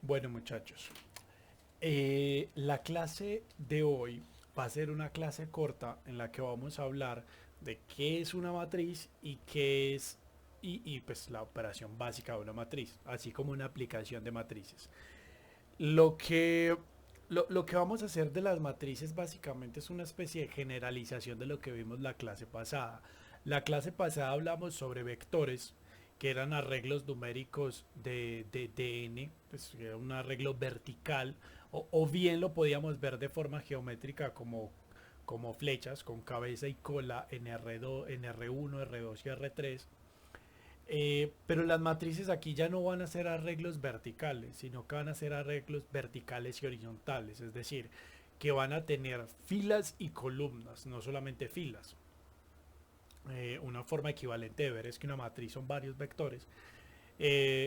Bueno, muchachos, la clase de hoy va a ser una clase corta en la que vamos a hablar de qué es una matriz y qué es pues la operación básica de una matriz, así como una aplicación de matrices. Lo que lo que vamos a hacer de las matrices básicamente es una especie de generalización de lo que vimos la clase pasada. La clase pasada hablamos sobre vectores, que eran arreglos numéricos de n, pues era un arreglo vertical, o bien lo podíamos ver de forma geométrica como flechas con cabeza y cola en R2, en R1, R2 y R3. Pero las matrices aquí ya no van a ser arreglos verticales, sino que van a ser arreglos verticales y horizontales, es decir, que van a tener filas y columnas, no solamente filas. Una forma equivalente de ver es que una matriz son varios vectores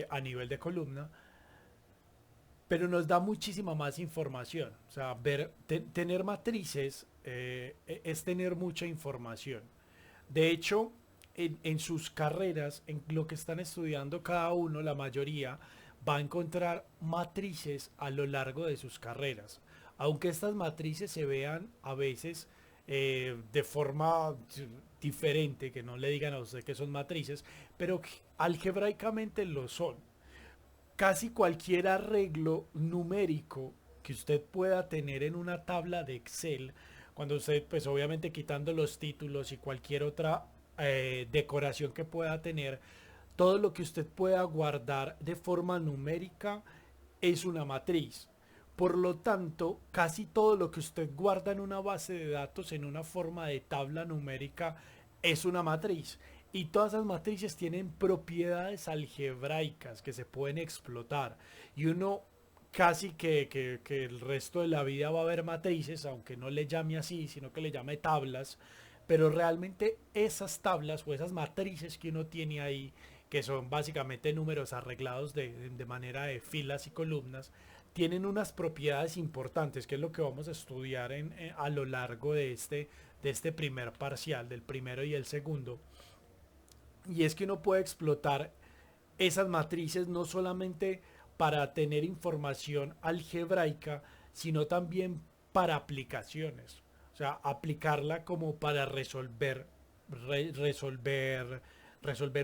a nivel de columna, pero nos da muchísima más información. O sea, tener matrices es tener mucha información. De hecho, en sus carreras, en lo que están estudiando cada uno, la mayoría va a encontrar matrices a lo largo de sus carreras. Aunque estas matrices se vean a veces de forma diferente, que no le digan a usted que son matrices, pero que algebraicamente lo son. Casi cualquier arreglo numérico que usted pueda tener en una tabla de Excel, cuando usted, pues obviamente quitando los títulos y cualquier otra decoración que pueda tener, todo lo que usted pueda guardar de forma numérica es una matriz. Por lo tanto, casi todo lo que usted guarda en una base de datos en una forma de tabla numérica es una matriz. Y todas esas matrices tienen propiedades algebraicas que se pueden explotar. Y uno casi que el resto de la vida va a haber matrices, aunque no le llame así, sino que le llame tablas. Pero realmente esas tablas o esas matrices que uno tiene ahí, que son básicamente números arreglados de manera de filas y columnas, tienen unas propiedades importantes, que es lo que vamos a estudiar a lo largo de este primer parcial, del primero y el segundo. Y es que uno puede explotar esas matrices no solamente para tener información algebraica, sino también para aplicaciones. O sea, aplicarla como para resolver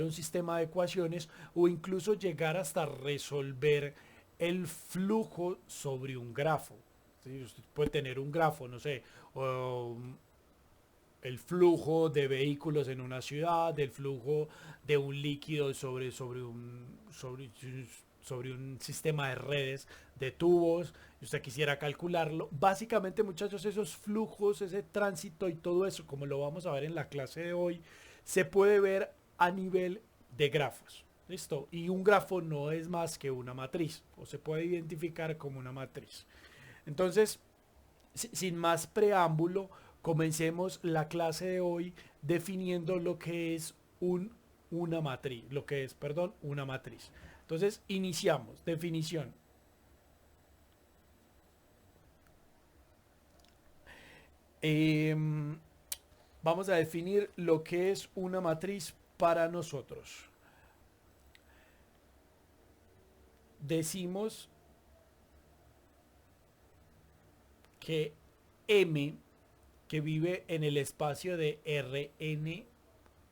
un sistema de ecuaciones o incluso llegar hasta resolver el flujo sobre un grafo. ¿Sí? Usted puede tener un grafo, no sé, o el flujo de vehículos en una ciudad, el flujo de un líquido sobre un sistema de redes, de tubos, y usted quisiera calcularlo. Básicamente, muchachos, esos flujos, ese tránsito y todo eso, como lo vamos a ver en la clase de hoy, se puede ver a nivel de grafos. ¿Listo? Y un grafo no es más que una matriz, o se puede identificar como una matriz. Entonces, sin más preámbulo, comencemos la clase de hoy definiendo lo que es una matriz, lo que es, perdón, una matriz. Entonces, iniciamos. Definición. Eh, Vamos a definir lo que es una matriz para nosotros. Decimos que M, que vive en el espacio de Rn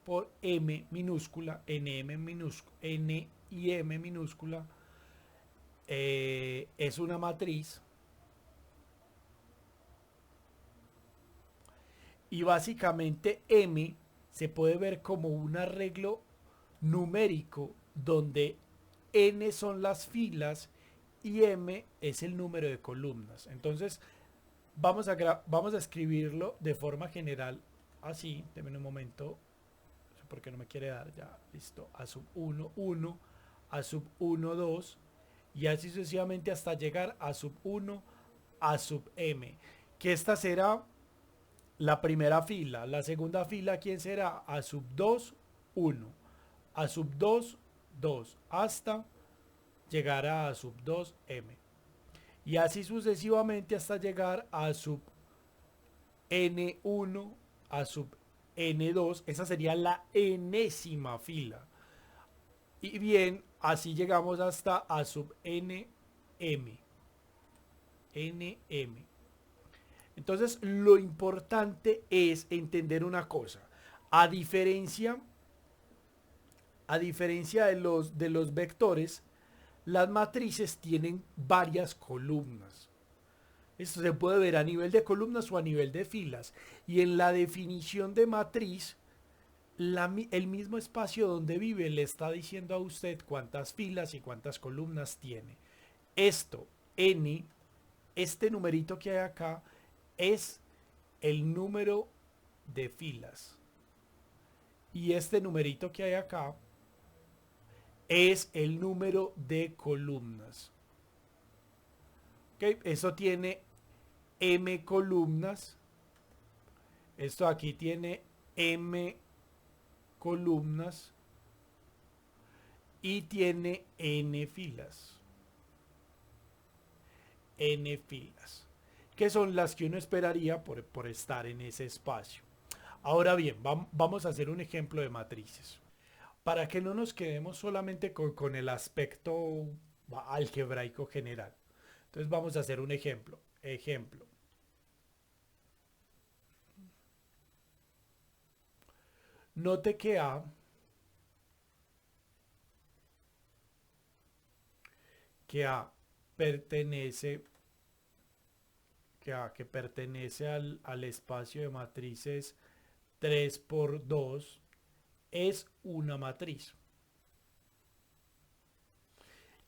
por M minúscula, NM minúscula, N y M minúscula, es una matriz y básicamente M se puede ver como un arreglo numérico donde N son las filas y M es el número de columnas. Entonces vamos a escribirlo de forma general así. Denme un momento, porque no me quiere dar ya. Listo. A sub 1, 1, a sub 1, 2 y así sucesivamente hasta llegar a sub 1, a sub M. Que esta será la primera fila. La segunda fila, ¿quién será? A sub 2, 1. A sub 2, 2. Hasta llegar a sub 2, M. Y así sucesivamente hasta llegar a sub N1, a sub N2. Esa sería la enésima fila. Y bien, así llegamos hasta a sub N NM. NM. Entonces, lo importante es entender una cosa. A diferencia, de los vectores, las matrices tienen varias columnas. Esto se puede ver a nivel de columnas o a nivel de filas. Y en la definición de matriz, el mismo espacio donde vive le está diciendo a usted cuántas filas y cuántas columnas tiene. Esto, n, este numerito que hay acá, es el número de filas. Y este numerito que hay acá es el número de columnas. ¿Okay? Eso tiene m columnas. Esto aquí tiene m columnas y tiene n filas. N filas, que son las que uno esperaría por estar en ese espacio. Ahora bien, vamos a hacer un ejemplo de matrices. Para que no nos quedemos solamente con el aspecto algebraico general. Entonces vamos a hacer un ejemplo. Ejemplo. Note que A pertenece que pertenece al espacio de matrices 3 por 2 es una matriz.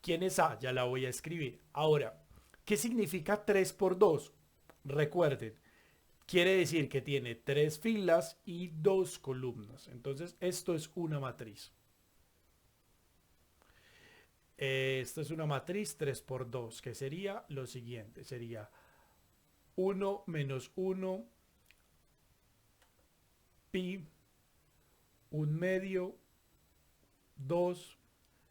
¿Quién es A? Ya la voy a escribir. Ahora, ¿qué significa 3 por 2? Recuerden, quiere decir que tiene 3 filas y 2 columnas. Entonces, esto es una matriz. Esto es una matriz 3 por 2, que sería lo siguiente. Sería 1 menos 1, pi, 1 medio, 2,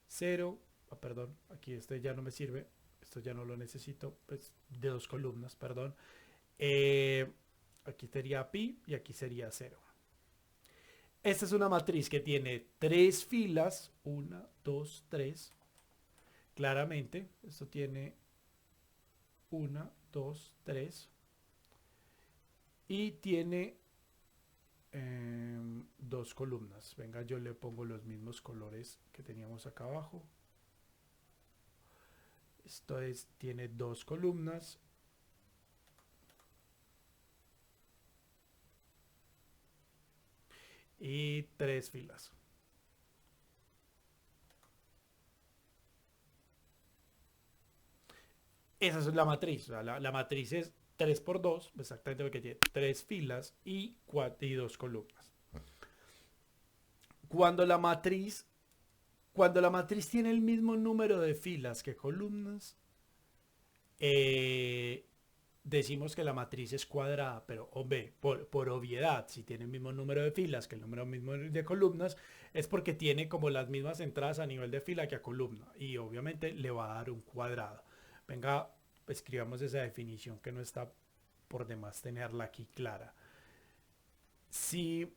0. Perdón, aquí este ya no me sirve. Esto ya no lo necesito. Pues de 2 columnas, perdón. Aquí sería pi y aquí sería 0. Esta es una matriz que tiene 3 filas. 1, 2, 3. Claramente, esto tiene 1, 2, 3. Y tiene 2 columnas. Venga, yo le pongo los mismos colores que teníamos acá abajo. Esto tiene 2 columnas. Y 3 filas. Esa es la matriz. O sea, la matriz es 3 por 2, exactamente porque tiene 3 filas y 2 columnas. Cuando la matriz tiene el mismo número de filas que columnas, decimos que la matriz es cuadrada, pero hombre, por obviedad, si tiene el mismo número de filas que el número mismo de columnas, es porque tiene como las mismas entradas a nivel de fila que a columna, y obviamente le va a dar un cuadrado. Venga, escribamos esa definición que no está por demás tenerla aquí clara. Si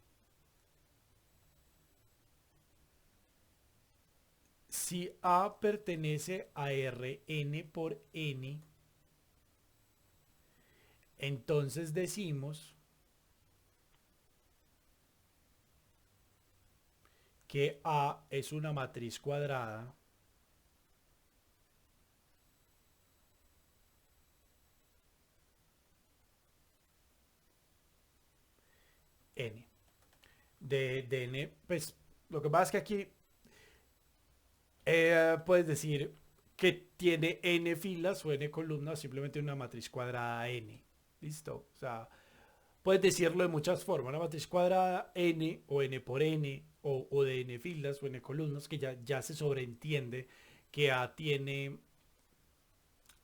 A pertenece a Rn por n, entonces decimos que A es una matriz cuadrada n. De n, pues lo que pasa es que aquí puedes decir que tiene n filas o n columnas, simplemente una matriz cuadrada n. ¿Listo? O sea, puedes decirlo de muchas formas. Una matriz cuadrada n o n por n o de n filas o n columnas, que ya se sobreentiende que A tiene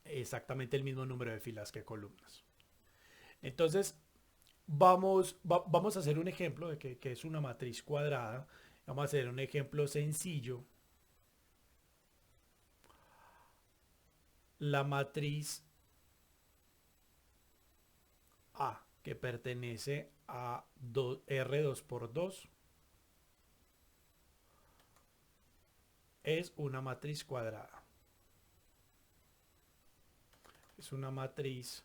exactamente el mismo número de filas que columnas. Entonces, vamos a hacer un ejemplo de que es una matriz cuadrada. Vamos a hacer un ejemplo sencillo. La matriz A, que pertenece a R2 por 2, es una matriz cuadrada. es una matriz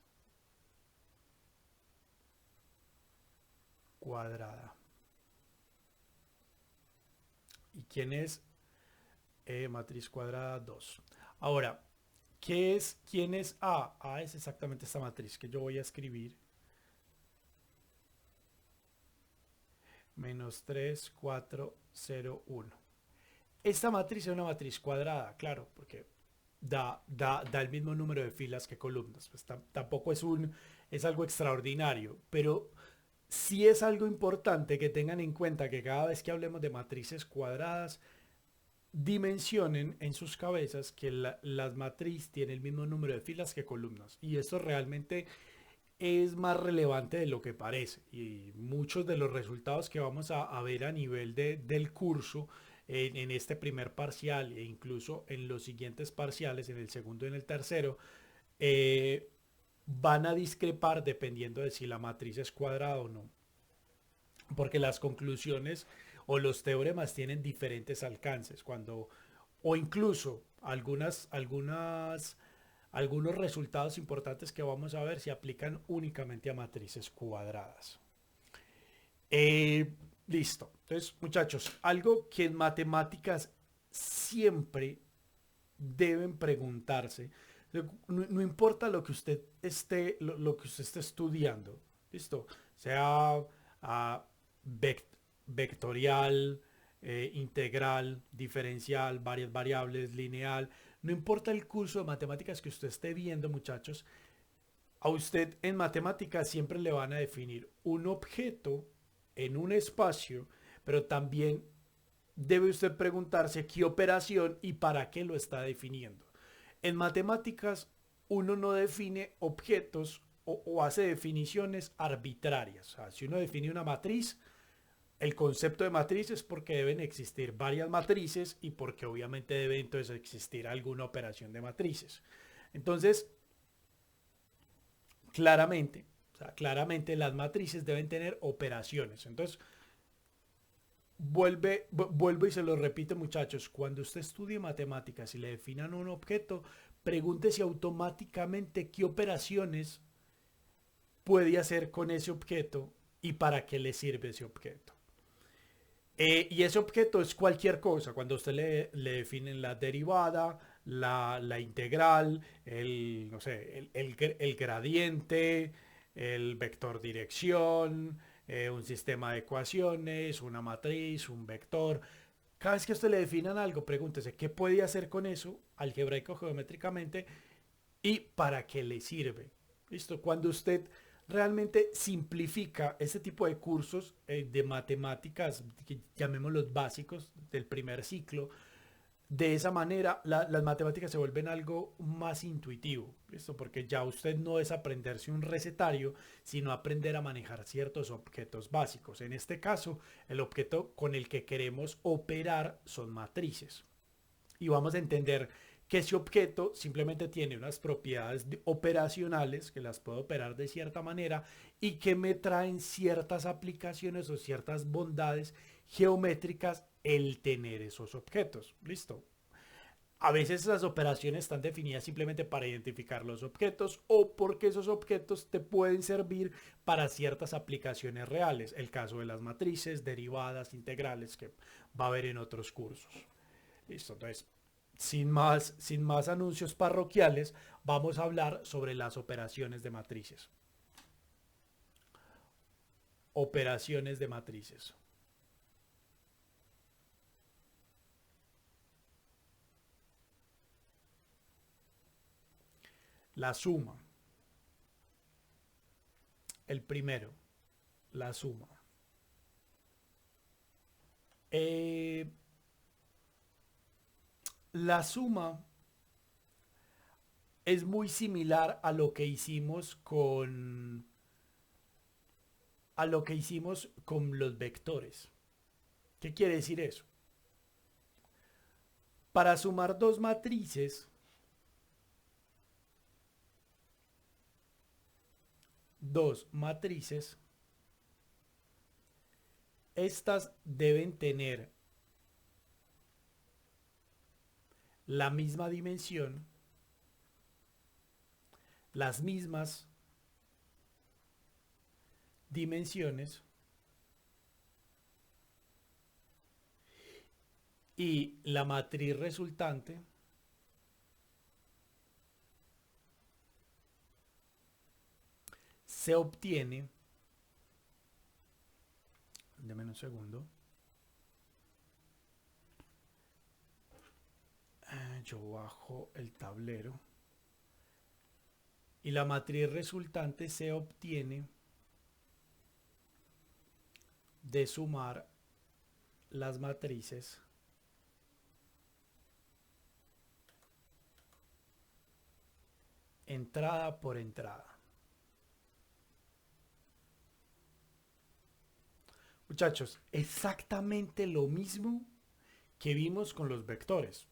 cuadrada. ¿Y quién es? Matriz cuadrada 2. Ahora, ¿quién es A? A es exactamente esta matriz que yo voy a escribir. Menos 3, 4, 0, 1. Esta matriz es una matriz cuadrada, claro, porque da el mismo número de filas que columnas. Pues tampoco es algo extraordinario, pero sí es algo importante que tengan en cuenta que cada vez que hablemos de matrices cuadradas, dimensionen en sus cabezas que las matrices tienen el mismo número de filas que columnas. Y esto realmente es más relevante de lo que parece. Y muchos de los resultados que vamos a ver a nivel del curso en este primer parcial e incluso en los siguientes parciales, en el segundo y en el tercero, eh, van a discrepar dependiendo de si la matriz es cuadrada o no. Porque las conclusiones o los teoremas tienen diferentes alcances. O incluso algunos resultados importantes que vamos a ver se aplican únicamente a matrices cuadradas. Listo. Entonces, muchachos, algo que en matemáticas siempre deben preguntarse, no importa lo que usted lo que usted esté estudiando, listo, sea ah, vectorial, integral, diferencial, varias variables, lineal, no importa el curso de matemáticas que usted esté viendo, muchachos, a usted en matemáticas siempre le van a definir un objeto en un espacio, pero también debe usted preguntarse qué operación y para qué lo está definiendo. En matemáticas uno no define objetos o hace definiciones arbitrarias. O sea, si uno define una matriz, el concepto de matriz es porque deben existir varias matrices y porque obviamente debe entonces existir alguna operación de matrices. Entonces, claramente, o sea, claramente las matrices deben tener operaciones. Entonces, vuelvo y se lo repito, muchachos, cuando usted estudie matemáticas y le definan un objeto, pregúntese automáticamente qué operaciones puede hacer con ese objeto y para qué le sirve ese objeto. Y ese objeto es cualquier cosa. Cuando usted le definen la derivada, la integral, no sé, el gradiente, el vector dirección, un sistema de ecuaciones, una matriz, un vector. Cada vez que a usted le definan algo, pregúntese qué puede hacer con eso, algebraico geométricamente, y para qué le sirve. ¿Listo? Cuando usted realmente simplifica este tipo de cursos de matemáticas, que llamémoslos básicos del primer ciclo, de esa manera las matemáticas se vuelven algo más intuitivo, ¿listo? Porque ya usted no es aprenderse un recetario, sino aprender a manejar ciertos objetos básicos. En este caso, el objeto con el que queremos operar son matrices. Y vamos a entender que ese objeto simplemente tiene unas propiedades operacionales que las puedo operar de cierta manera y que me traen ciertas aplicaciones o ciertas bondades geométricas el tener esos objetos. Listo. A veces esas operaciones están definidas simplemente para identificar los objetos o porque esos objetos te pueden servir para ciertas aplicaciones reales. El caso de las matrices, derivadas, integrales que va a haber en otros cursos. Listo, entonces, sin más anuncios parroquiales, vamos a hablar sobre las operaciones de matrices. Operaciones de matrices. La suma. El primero, la suma. Eh, la suma es muy similar a lo que hicimos con los vectores. ¿Qué quiere decir eso? Para sumar dos matrices, estas deben tener la misma dimensión, las mismas dimensiones y la matriz resultante se obtiene, denme un segundo, yo bajo el tablero, y la matriz resultante se obtiene de sumar las matrices entrada por entrada. Muchachos, exactamente lo mismo que vimos con los vectores.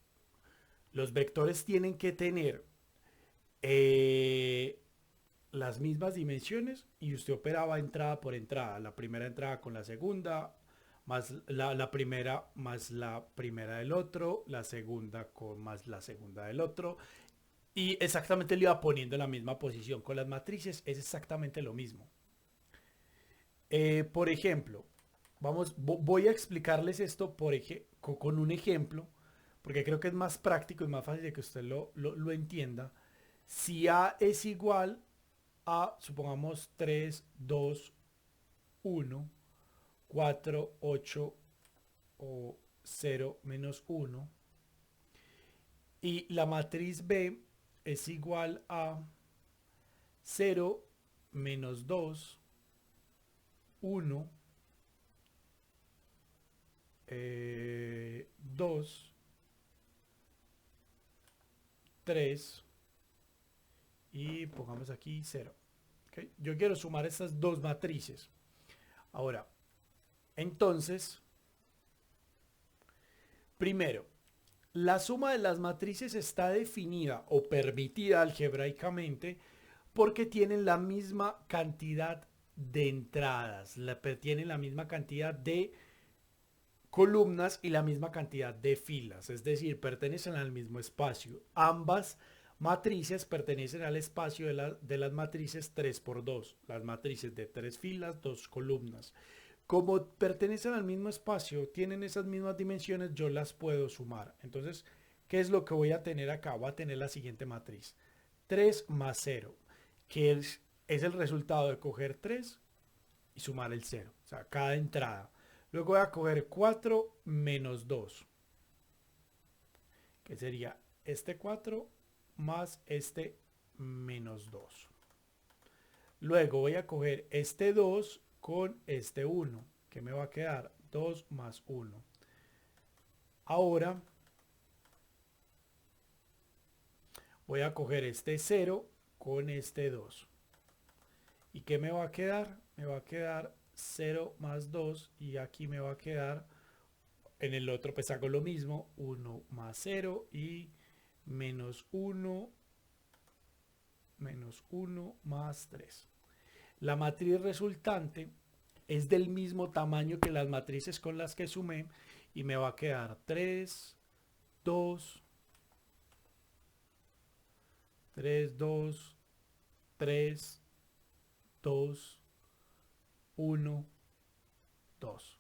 Los vectores tienen que tener las mismas dimensiones y usted operaba entrada por entrada. La primera entrada con la segunda, más la primera más la primera del otro, la segunda con más la segunda del otro. Y exactamente le iba poniendo en la misma posición. Con las matrices es exactamente lo mismo. Por ejemplo, voy a explicarles esto con un ejemplo, porque creo que es más práctico y más fácil de que usted lo entienda. Si A es igual a, supongamos, 3, 2, 1, 4, 8 o 0 menos 1, y la matriz B es igual a 0 menos 2, 1, 2, 3 y pongamos aquí 0. ¿Okay? Yo quiero sumar estas dos matrices. Ahora, entonces, primero, la suma de las matrices está definida o permitida algebraicamente porque tienen la misma cantidad de entradas, tienen la misma cantidad de columnas y la misma cantidad de filas, es decir, pertenecen al mismo espacio. Ambas matrices pertenecen al espacio de las matrices 3 por 2, las matrices de 3 filas, 2 columnas. Como pertenecen al mismo espacio, tienen esas mismas dimensiones, yo las puedo sumar. Entonces, ¿qué es lo que voy a tener acá? Voy a tener la siguiente matriz. 3 más 0, que es el resultado de coger 3 y sumar el 0. O sea, cada entrada. Luego voy a coger 4 menos 2, que sería este 4 más este menos 2. Luego voy a coger este 2 con este 1, que me va a quedar 2 más 1. Ahora voy a coger este 0 con este 2. ¿Y qué me va a quedar? Me va a quedar 0 más 2 y aquí me va a quedar, en el otro pues hago lo mismo, 1 más 0 y menos 1 más 3. La matriz resultante es del mismo tamaño que las matrices con las que sumé y me va a quedar 3, 2, 3, 2, 3, 2, 1, 2.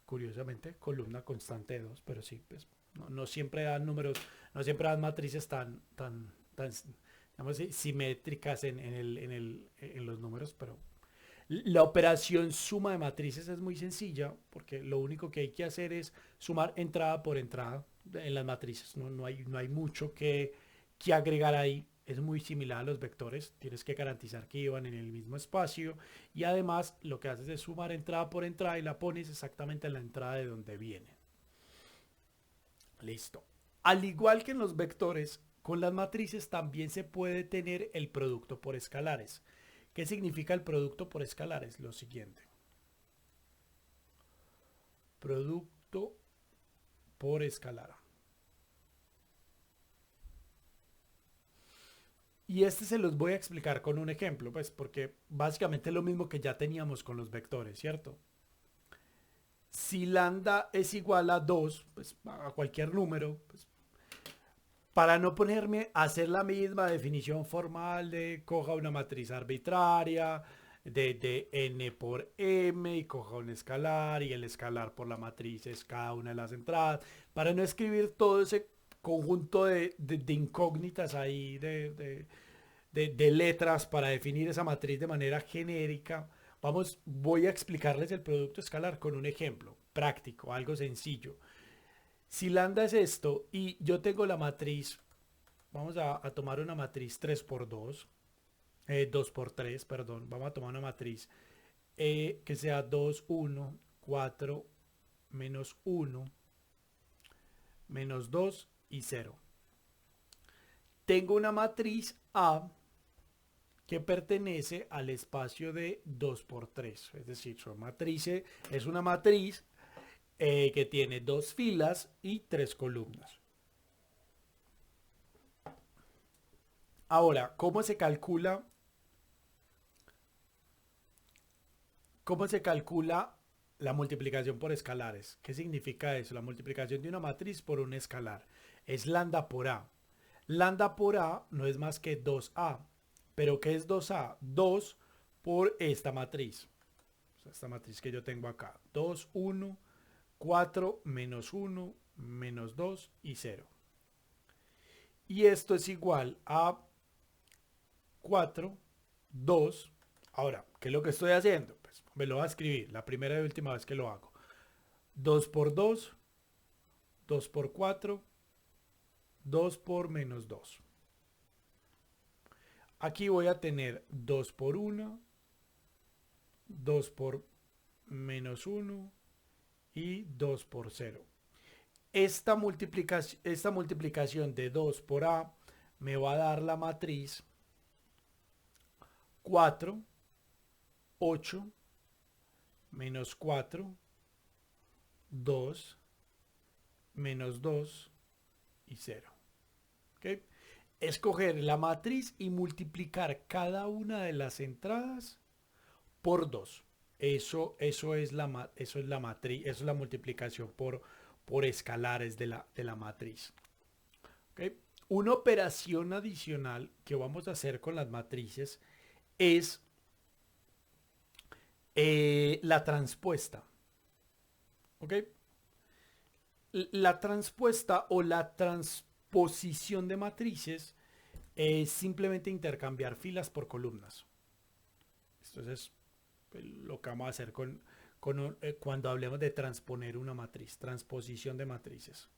Curiosamente, columna constante de 2, pero sí, pues, no siempre dan números, no siempre dan matrices tan digamos, simétricas en los números, pero la operación suma de matrices es muy sencilla porque lo único que hay que hacer es sumar entrada por entrada en las matrices. No hay mucho que agregar ahí. Es muy similar a los vectores. Tienes que garantizar que iban en el mismo espacio. Y además lo que haces es sumar entrada por entrada y la pones exactamente en la entrada de donde viene. Listo. Al igual que en los vectores, con las matrices también se puede tener el producto por escalares. ¿Qué significa el producto por escalares? Lo siguiente. Producto por escalar. Y este se los voy a explicar con un ejemplo, pues porque básicamente es lo mismo que ya teníamos con los vectores, ¿cierto? Si lambda es igual a 2, pues a cualquier número, pues para no ponerme a hacer la misma definición formal de coja una matriz arbitraria, de n por m y coja un escalar y el escalar por la matriz es cada una de las entradas, para no escribir todo ese conjunto de incógnitas ahí, de letras para definir esa matriz de manera genérica. Voy a explicarles el producto escalar con un ejemplo práctico, algo sencillo. Si lambda es esto y yo tengo la matriz, vamos a tomar una matriz 3 por 2, 2 por 3, perdón, vamos a tomar una matriz que sea 2, 1, 4, menos 1, menos 2 y 0. Tengo una matriz A que pertenece al espacio de 2 por 3, es decir, es una matriz que tiene dos filas y tres columnas. Ahora, cómo se calcula la multiplicación por escalares? ¿Qué significa eso? La multiplicación de una matriz por un escalar es lambda por A. Lambda por A no es más que 2A. ¿Pero qué es 2A? 2 por esta matriz. Esta matriz que yo tengo acá. 2, 1, 4, menos 1, menos 2 y 0. Y esto es igual a 4, 2. Ahora, ¿qué es lo que estoy haciendo? Pues me lo voy a escribir la primera y última vez que lo hago. 2 por 2, 2 por 4, 2 por menos 2. Aquí voy a tener 2 por 1, 2 por menos 1 y 2 por 0. Esta multiplicación de 2 por A me va a dar la matriz 4, 8, menos 4, 2, menos 2 y 0. ¿Okay? Escoger la matriz y multiplicar cada una de las entradas por 2. Eso es la matriz, eso es la multiplicación por escalares de la matriz. ¿Okay? Una operación adicional que vamos a hacer con las matrices es la transpuesta. ¿Ok? La transpuesta o la transposición de matrices es simplemente intercambiar filas por columnas. Esto es lo que vamos a hacer cuando hablemos de transponer una matriz, transposición de matrices.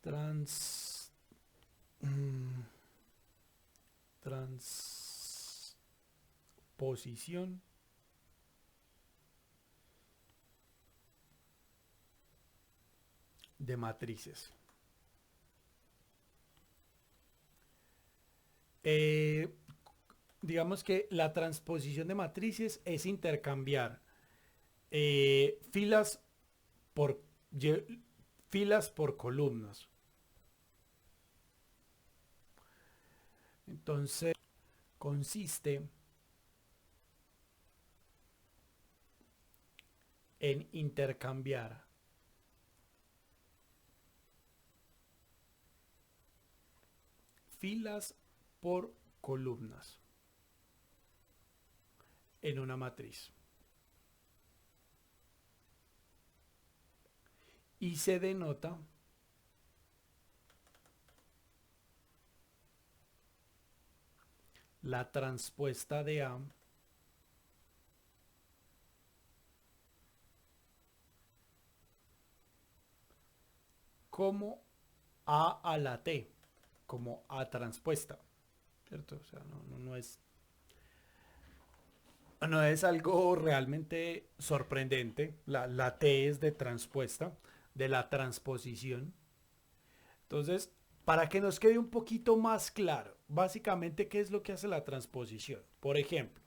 Transposición de matrices. Digamos que la transposición de matrices es intercambiar filas por columnas. Entonces, consiste en intercambiar filas por columnas en una matriz. Y se denota la transpuesta de A como A a la T, como A transpuesta, ¿cierto? O sea, no es algo realmente sorprendente. La T es de transpuesta, de la transposición. Entonces, para que nos quede un poquito más claro, básicamente, ¿qué es lo que hace la transposición? Por ejemplo,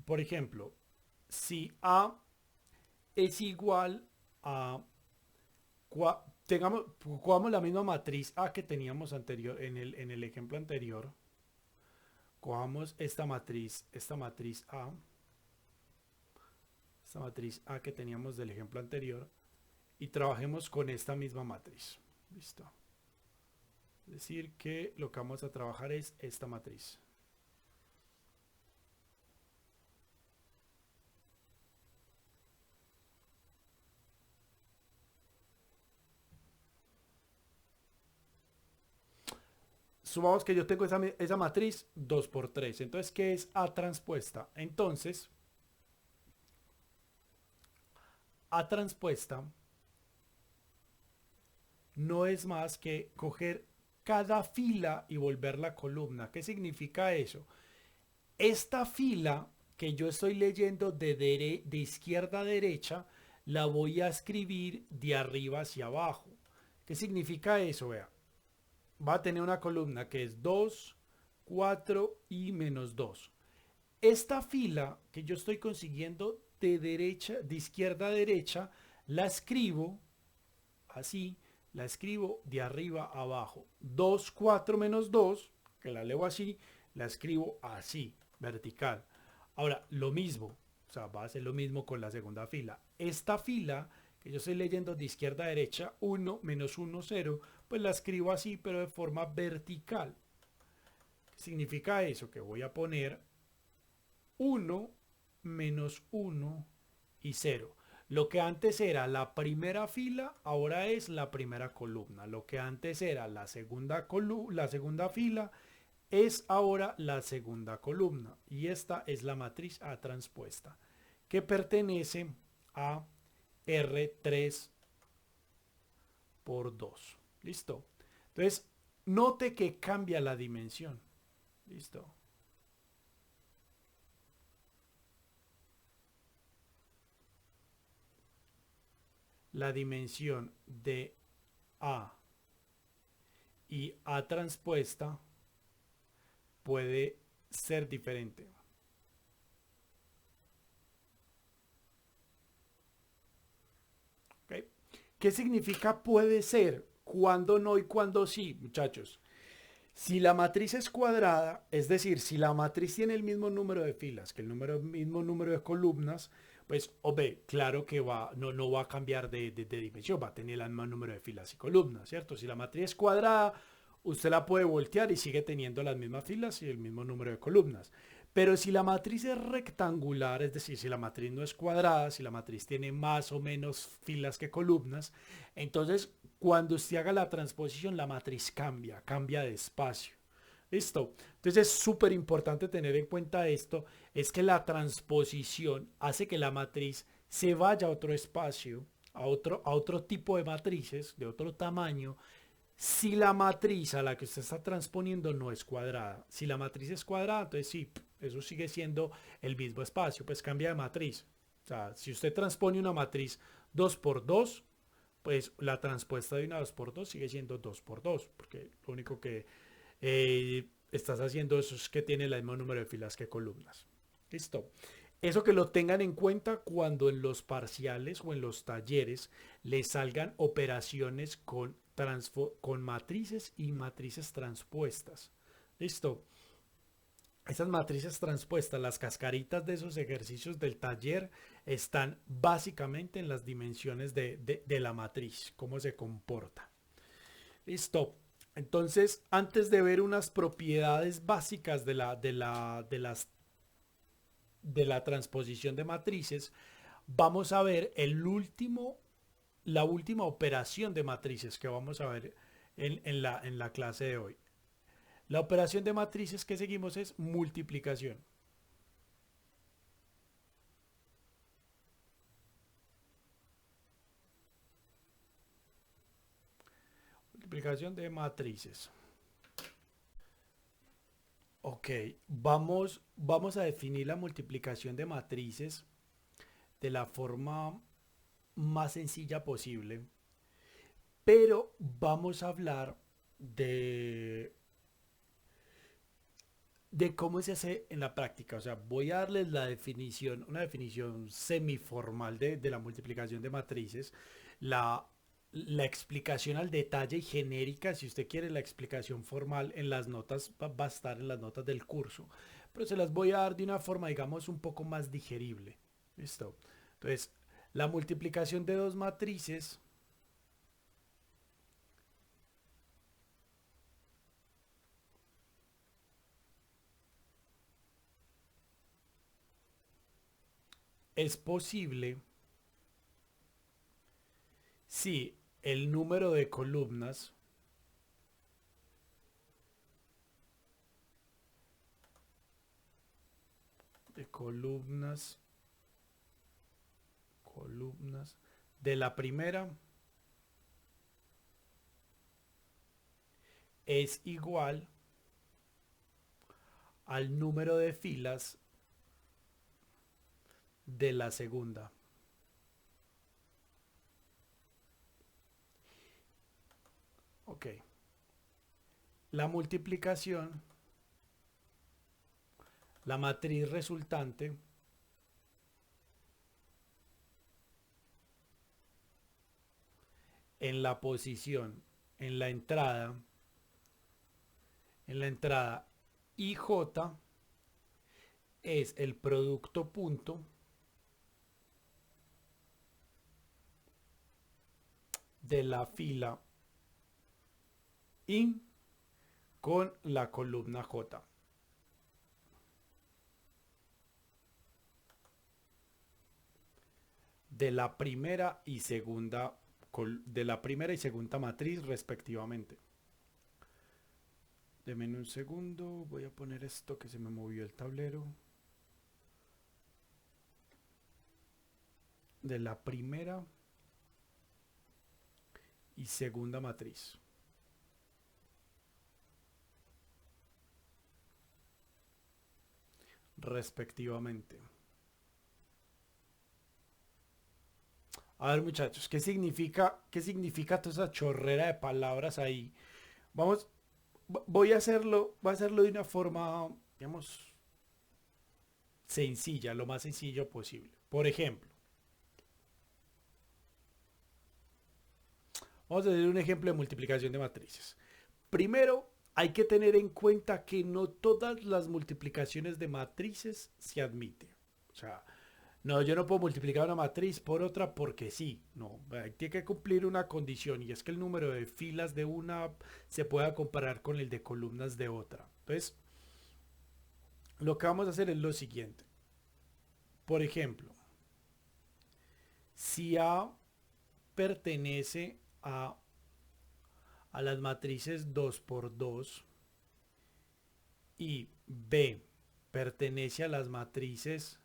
por ejemplo, si A es igual a jugamos la misma matriz A que teníamos en el ejemplo anterior. Cojamos esta matriz A que teníamos del ejemplo anterior y trabajemos con esta misma matriz. Listo. Es decir, que lo que vamos a trabajar es esta matriz. Sumamos que yo tengo esa matriz 2 por 3. Entonces, ¿qué es A transpuesta? Entonces, A transpuesta no es más que coger cada fila y volverla columna. ¿Qué significa eso? Esta fila que yo estoy leyendo de izquierda a derecha, la voy a escribir de arriba hacia abajo. ¿Qué significa eso? Vea, va a tener una columna que es 2, 4 y menos 2. Esta fila que yo estoy consiguiendo de izquierda a derecha, la escribo así, la escribo de arriba a abajo. 2, 4 menos 2, que la leo así, la escribo así, vertical. Ahora, lo mismo, o sea, va a ser lo mismo con la segunda fila. Esta fila que yo estoy leyendo de izquierda a derecha, 1 menos 1, 0, pues la escribo así, pero de forma vertical. ¿Qué significa eso? Que voy a poner 1 menos 1 y 0. Lo que antes era la primera fila, ahora es la primera columna. Lo que antes era la segunda fila, es ahora la segunda columna. Y esta es la matriz A transpuesta, que pertenece a R3 por 2. ¿Listo? Entonces, note que cambia la dimensión. ¿Listo? La dimensión de A y A transpuesta puede ser diferente. ¿Okay? ¿Qué significa puede ser? ¿Cuándo no y cuándo sí, muchachos? Si la matriz es cuadrada, es decir, si la matriz tiene el mismo número de filas que el mismo número de columnas, pues, claro que no va a cambiar de dimensión, va a tener el mismo número de filas y columnas, ¿cierto? Si la matriz es cuadrada, usted la puede voltear y sigue teniendo las mismas filas y el mismo número de columnas. Pero si la matriz es rectangular, es decir, si la matriz no es cuadrada, si la matriz tiene más o menos filas que columnas, entonces cuando usted haga la transposición, la matriz cambia de espacio. ¿Listo? Entonces es súper importante tener en cuenta esto, es que la transposición hace que la matriz se vaya a otro espacio, a otro tipo de matrices, de otro tamaño, si la matriz a la que usted está transponiendo no es cuadrada. Si la matriz es cuadrada, entonces sí, eso sigue siendo el mismo espacio, pues cambia de matriz. O sea, si usted transpone una matriz 2 por 2, pues la transpuesta de una 2 por 2 sigue siendo 2 por 2, porque lo único que estás haciendo es que tiene el mismo número de filas que columnas. Listo. Eso que lo tengan en cuenta cuando en los parciales o en los talleres les salgan operaciones con matrices y matrices transpuestas. Listo. Esas matrices transpuestas, las cascaritas de esos ejercicios del taller, están básicamente en las dimensiones de la matriz, cómo se comporta. Listo. Entonces, antes de ver unas propiedades básicas de la transposición de matrices, vamos a ver la última operación de matrices que vamos a ver en la clase de hoy. La operación de matrices que seguimos es multiplicación. Multiplicación de matrices. Ok, vamos a definir la multiplicación de matrices de la forma más sencilla posible, pero vamos a hablar de cómo se hace en la práctica. O sea, voy a darles una definición semiformal de la multiplicación de matrices. La, la explicación al detalle y genérica, si usted quiere la explicación formal en las notas, va a estar en las notas del curso, pero se las voy a dar de una forma, digamos, un poco más digerible. ¿Listo? Entonces, la multiplicación de dos matrices es posible si el número de columnas de la primera es igual al número de filas de la segunda. Ok. La multiplicación, la matriz resultante en la posición, en la entrada, en la entrada IJ es el producto punto de la fila IN con la columna J. De la primera y segunda matriz respectivamente. Deme un segundo, voy a poner esto que se me movió el tablero. De la primera y segunda matriz. Respectivamente. A ver, muchachos, qué significa toda esa chorrera de palabras ahí? Vamos, voy a hacerlo de una forma, digamos, sencilla, lo más sencillo posible. Por ejemplo, vamos a hacer un ejemplo de multiplicación de matrices. Primero, hay que tener en cuenta que no todas las multiplicaciones de matrices se admiten. O sea, no, yo no puedo multiplicar una matriz por otra porque sí. No, tiene que cumplir una condición y es que el número de filas de una se pueda comparar con el de columnas de otra. Entonces, lo que vamos a hacer es lo siguiente. Por ejemplo, si A pertenece a las matrices 2 por 2 y B pertenece a las matrices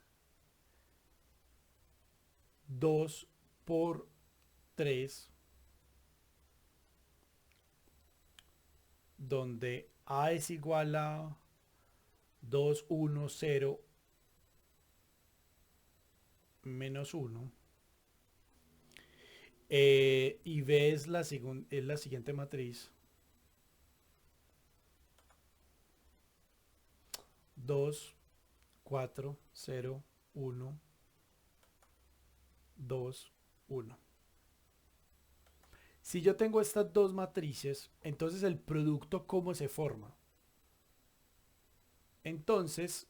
2 por 3, donde A es igual a 2, 1, 0, menos 1. Y B es es la siguiente matriz. 2, 4, 0, 1, 2, 1. Si yo tengo estas dos matrices, entonces el producto, ¿cómo se forma? Entonces,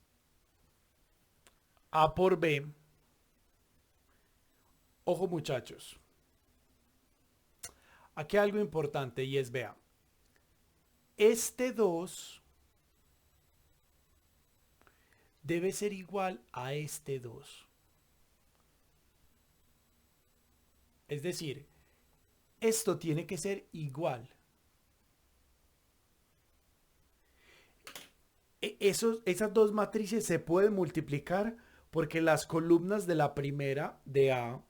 A por B, ojo muchachos, aquí hay algo importante y es, vea, este 2 debe ser igual a este 2. Es decir, esto tiene que ser igual. Esas dos matrices se pueden multiplicar porque las columnas de la primera de A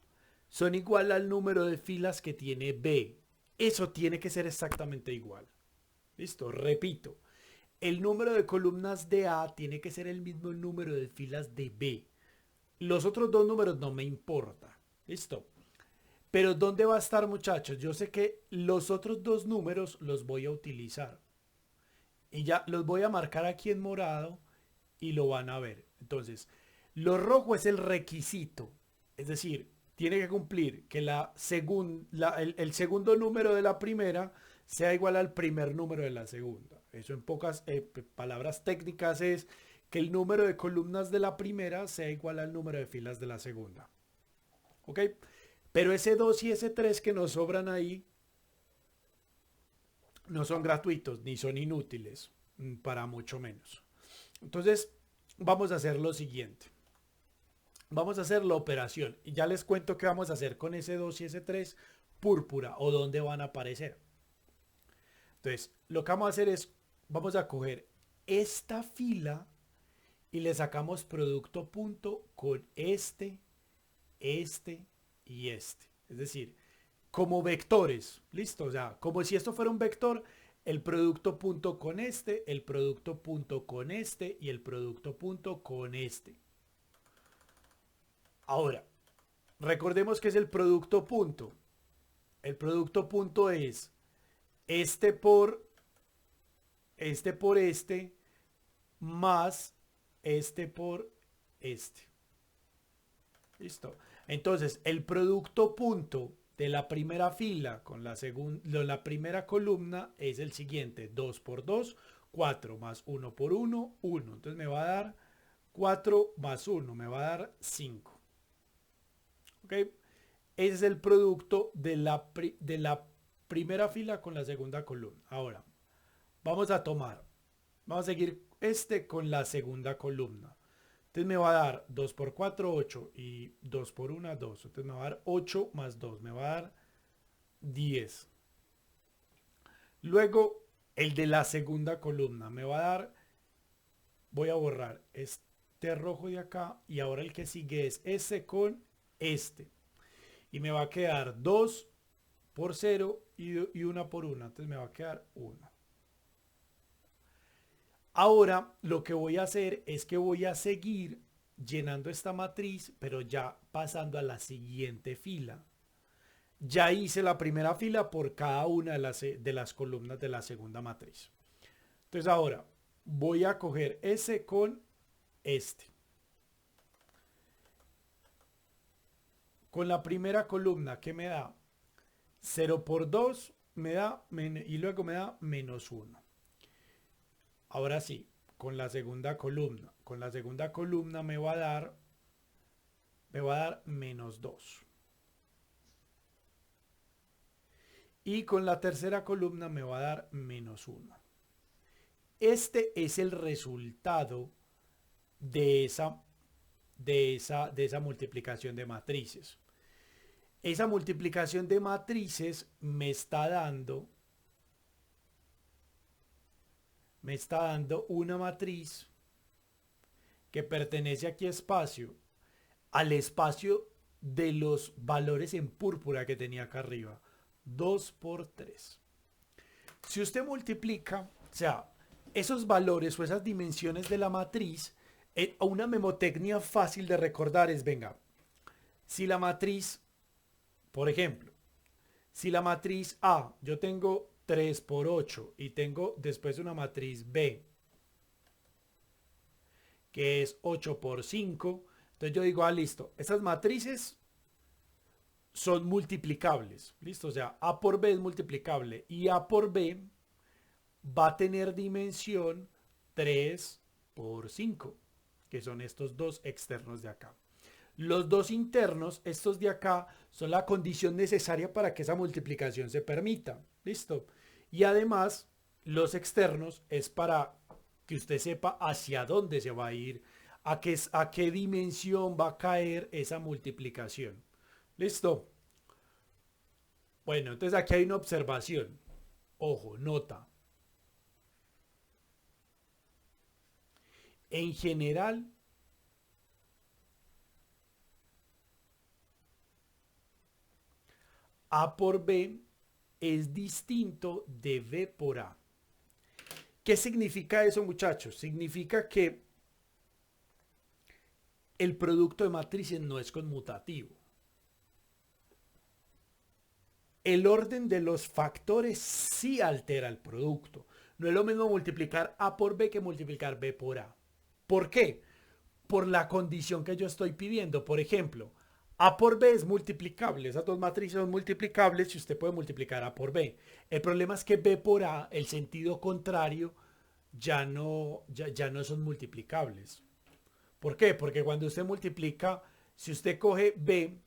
son igual al número de filas que tiene B. Eso tiene que ser exactamente igual. Listo, repito. El número de columnas de A tiene que ser el mismo número de filas de B. Los otros dos números no me importa. Listo. Pero ¿dónde va a estar, muchachos? Yo sé que los otros dos números los voy a utilizar. Y ya los voy a marcar aquí en morado y lo van a ver. Entonces, lo rojo es el requisito. Es decir, tiene que cumplir que el segundo número de la primera sea igual al primer número de la segunda. Eso en pocas palabras técnicas es que el número de columnas de la primera sea igual al número de filas de la segunda. ¿Ok? Pero ese 2 y ese 3 que nos sobran ahí no son gratuitos ni son inútiles, para mucho menos. Entonces, vamos a hacer lo siguiente. Vamos a hacer la operación y ya les cuento qué vamos a hacer con ese 2 y ese 3 púrpura o dónde van a aparecer. Entonces, lo que vamos a hacer es, vamos a coger esta fila y le sacamos producto punto con este y este. Es decir, como vectores, ¿listo? O sea, como si esto fuera un vector, el producto punto con este, el producto punto con este y el producto punto con este. Ahora, recordemos que es el producto punto. El producto punto es este por este más este por este. ¿Listo? Entonces, el producto punto de la primera fila con la primera columna es el siguiente. 2 por 2, 4 más 1 por 1, 1. Entonces me va a dar 4 más 1, me va a dar 5. ¿Ok? Ese es el producto de la primera fila con la segunda columna. Ahora, vamos a seguir con la segunda columna. Entonces me va a dar 2 por 4, 8 y 2 por 1, 2. Entonces me va a dar 8 más 2, me va a dar 10. Luego, el de la segunda columna me va a dar, voy a borrar este rojo de acá y ahora el que sigue es ese con este. Y me va a quedar 2 por 0 y 1 por 1. Entonces me va a quedar 1. Ahora lo que voy a hacer es que voy a seguir llenando esta matriz, pero ya pasando a la siguiente fila. Ya hice la primera fila por cada una de las columnas de la segunda matriz. Entonces ahora voy a coger ese con este. Con la primera columna que me da 0 por 2 me da y luego me da menos 1. Ahora sí, con la segunda columna. Con la segunda columna me va a dar menos 2. Y con la tercera columna me va a dar menos 1. Este es el resultado de esa multiplicación de matrices. Esa multiplicación de matrices me está dando una matriz que pertenece aquí al espacio de los valores en púrpura que tenía acá arriba. 2 por 3. Si usted multiplica, o sea, esos valores o esas dimensiones de la matriz, una memotecnia fácil de recordar es, venga, si la matriz, por ejemplo, si la matriz A, yo tengo 3 por 8 y tengo después una matriz B, que es 8 por 5, entonces yo digo, listo, estas matrices son multiplicables, listo, o sea, A por B es multiplicable y A por B va a tener dimensión 3 por 5, que son estos dos externos de acá. Los dos internos, estos de acá, son la condición necesaria para que esa multiplicación se permita. ¿Listo? Y además, los externos es para que usted sepa hacia dónde se va a ir, a qué dimensión va a caer esa multiplicación. ¿Listo? Bueno, entonces aquí hay una observación. Ojo, nota. En general, A por B es distinto de B por A. ¿Qué significa eso, muchachos? Significa que el producto de matrices no es conmutativo. El orden de los factores sí altera el producto. No es lo mismo multiplicar A por B que multiplicar B por A. ¿Por qué? Por la condición que yo estoy pidiendo. Por ejemplo, A por B es multiplicable, esas dos matrices son multiplicables y usted puede multiplicar A por B. El problema es que B por A, el sentido contrario, ya no son multiplicables. ¿Por qué? Porque cuando usted multiplica, si usted coge B,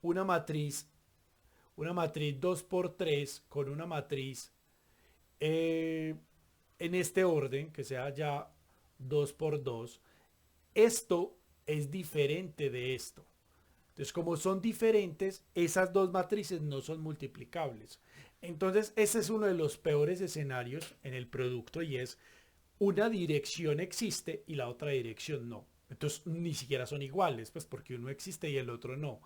una matriz, una matriz 2 por 3 con una matriz eh, en este orden, que sea ya 2 por 2, esto es diferente de esto. Entonces, como son diferentes, esas dos matrices no son multiplicables. Entonces, ese es uno de los peores escenarios en el producto y es una dirección existe y la otra dirección no. Entonces, ni siquiera son iguales, pues porque uno existe y el otro no.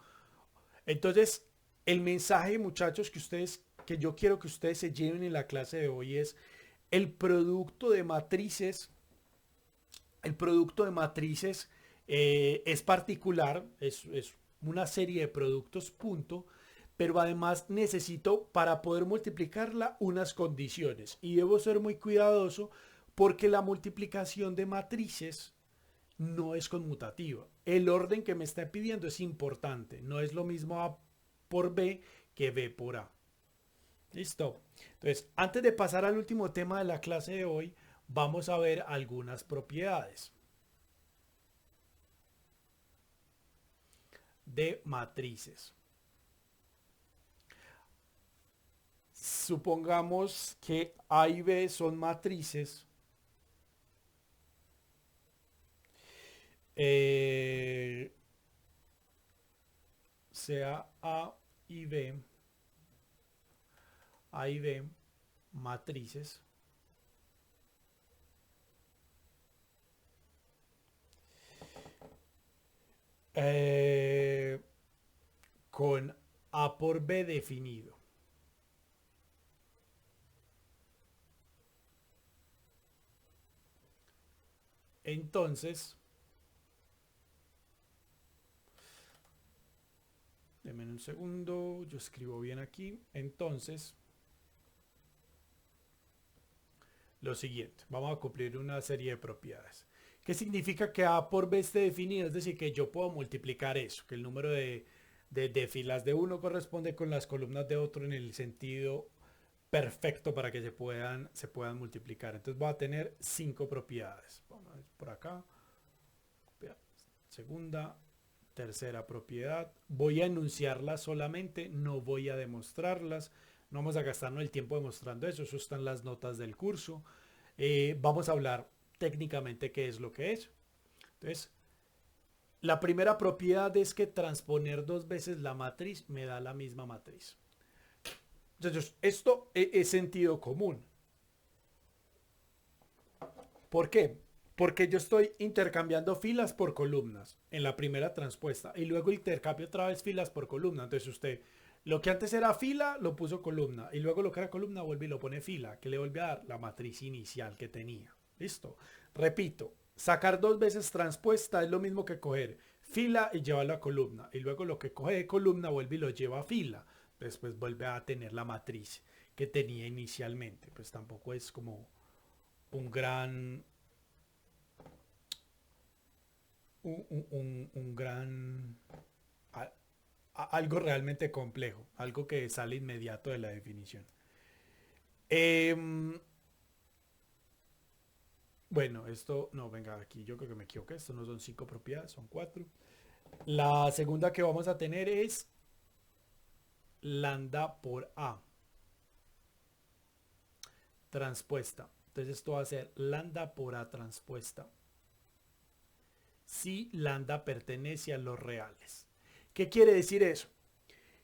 Entonces, el mensaje, muchachos, que yo quiero que ustedes se lleven en la clase de hoy es el producto de matrices. El producto de matrices es particular, es una serie de productos, punto, pero además necesito para poder multiplicarla unas condiciones y debo ser muy cuidadoso porque la multiplicación de matrices no es conmutativa. El orden que me está pidiendo es importante, no es lo mismo A por B que B por A. Listo. Entonces, antes de pasar al último tema de la clase de hoy, vamos a ver algunas propiedades de matrices. Supongamos que A y B son matrices. Eh, sea y B, A y B, matrices. Eh, con A por B definido. Entonces, denme un segundo, yo escribo bien aquí. Entonces, lo siguiente, vamos a cumplir una serie de propiedades. ¿Qué significa que A por B esté definido? Es decir, que yo puedo multiplicar eso, que el número de filas de uno corresponde con las columnas de otro en el sentido perfecto para que se puedan multiplicar. Entonces voy a tener 5 propiedades. Vamos a ver por acá. Segunda, tercera propiedad. Voy a enunciarlas solamente, no voy a demostrarlas. No vamos a gastarnos el tiempo demostrando eso. Eso está en las notas del curso. Vamos a hablar técnicamente qué es lo que es. Entonces, la primera propiedad es que transponer dos veces la matriz me da la misma matriz. Entonces, esto es sentido común. ¿Por qué? Porque yo estoy intercambiando filas por columnas en la primera transpuesta y luego intercambio otra vez filas por columna. Entonces usted, lo que antes era fila, lo puso columna y luego lo que era columna vuelve y lo pone fila, que le vuelve a dar la matriz inicial que tenía. ¿Listo? Repito, sacar dos veces transpuesta es lo mismo que coger fila y llevarlo a columna y luego lo que coge de columna vuelve y lo lleva a fila. Después vuelve a tener la matriz que tenía inicialmente. Pues tampoco es como un gran un gran algo realmente complejo, algo que sale inmediato de la definición. Eh, bueno, esto no, venga, aquí yo creo que me equivoqué, esto no son 5 propiedades, son 4. La segunda que vamos a tener es lambda por A transpuesta. Entonces esto va a ser lambda por A transpuesta si lambda pertenece a los reales. ¿Qué quiere decir eso?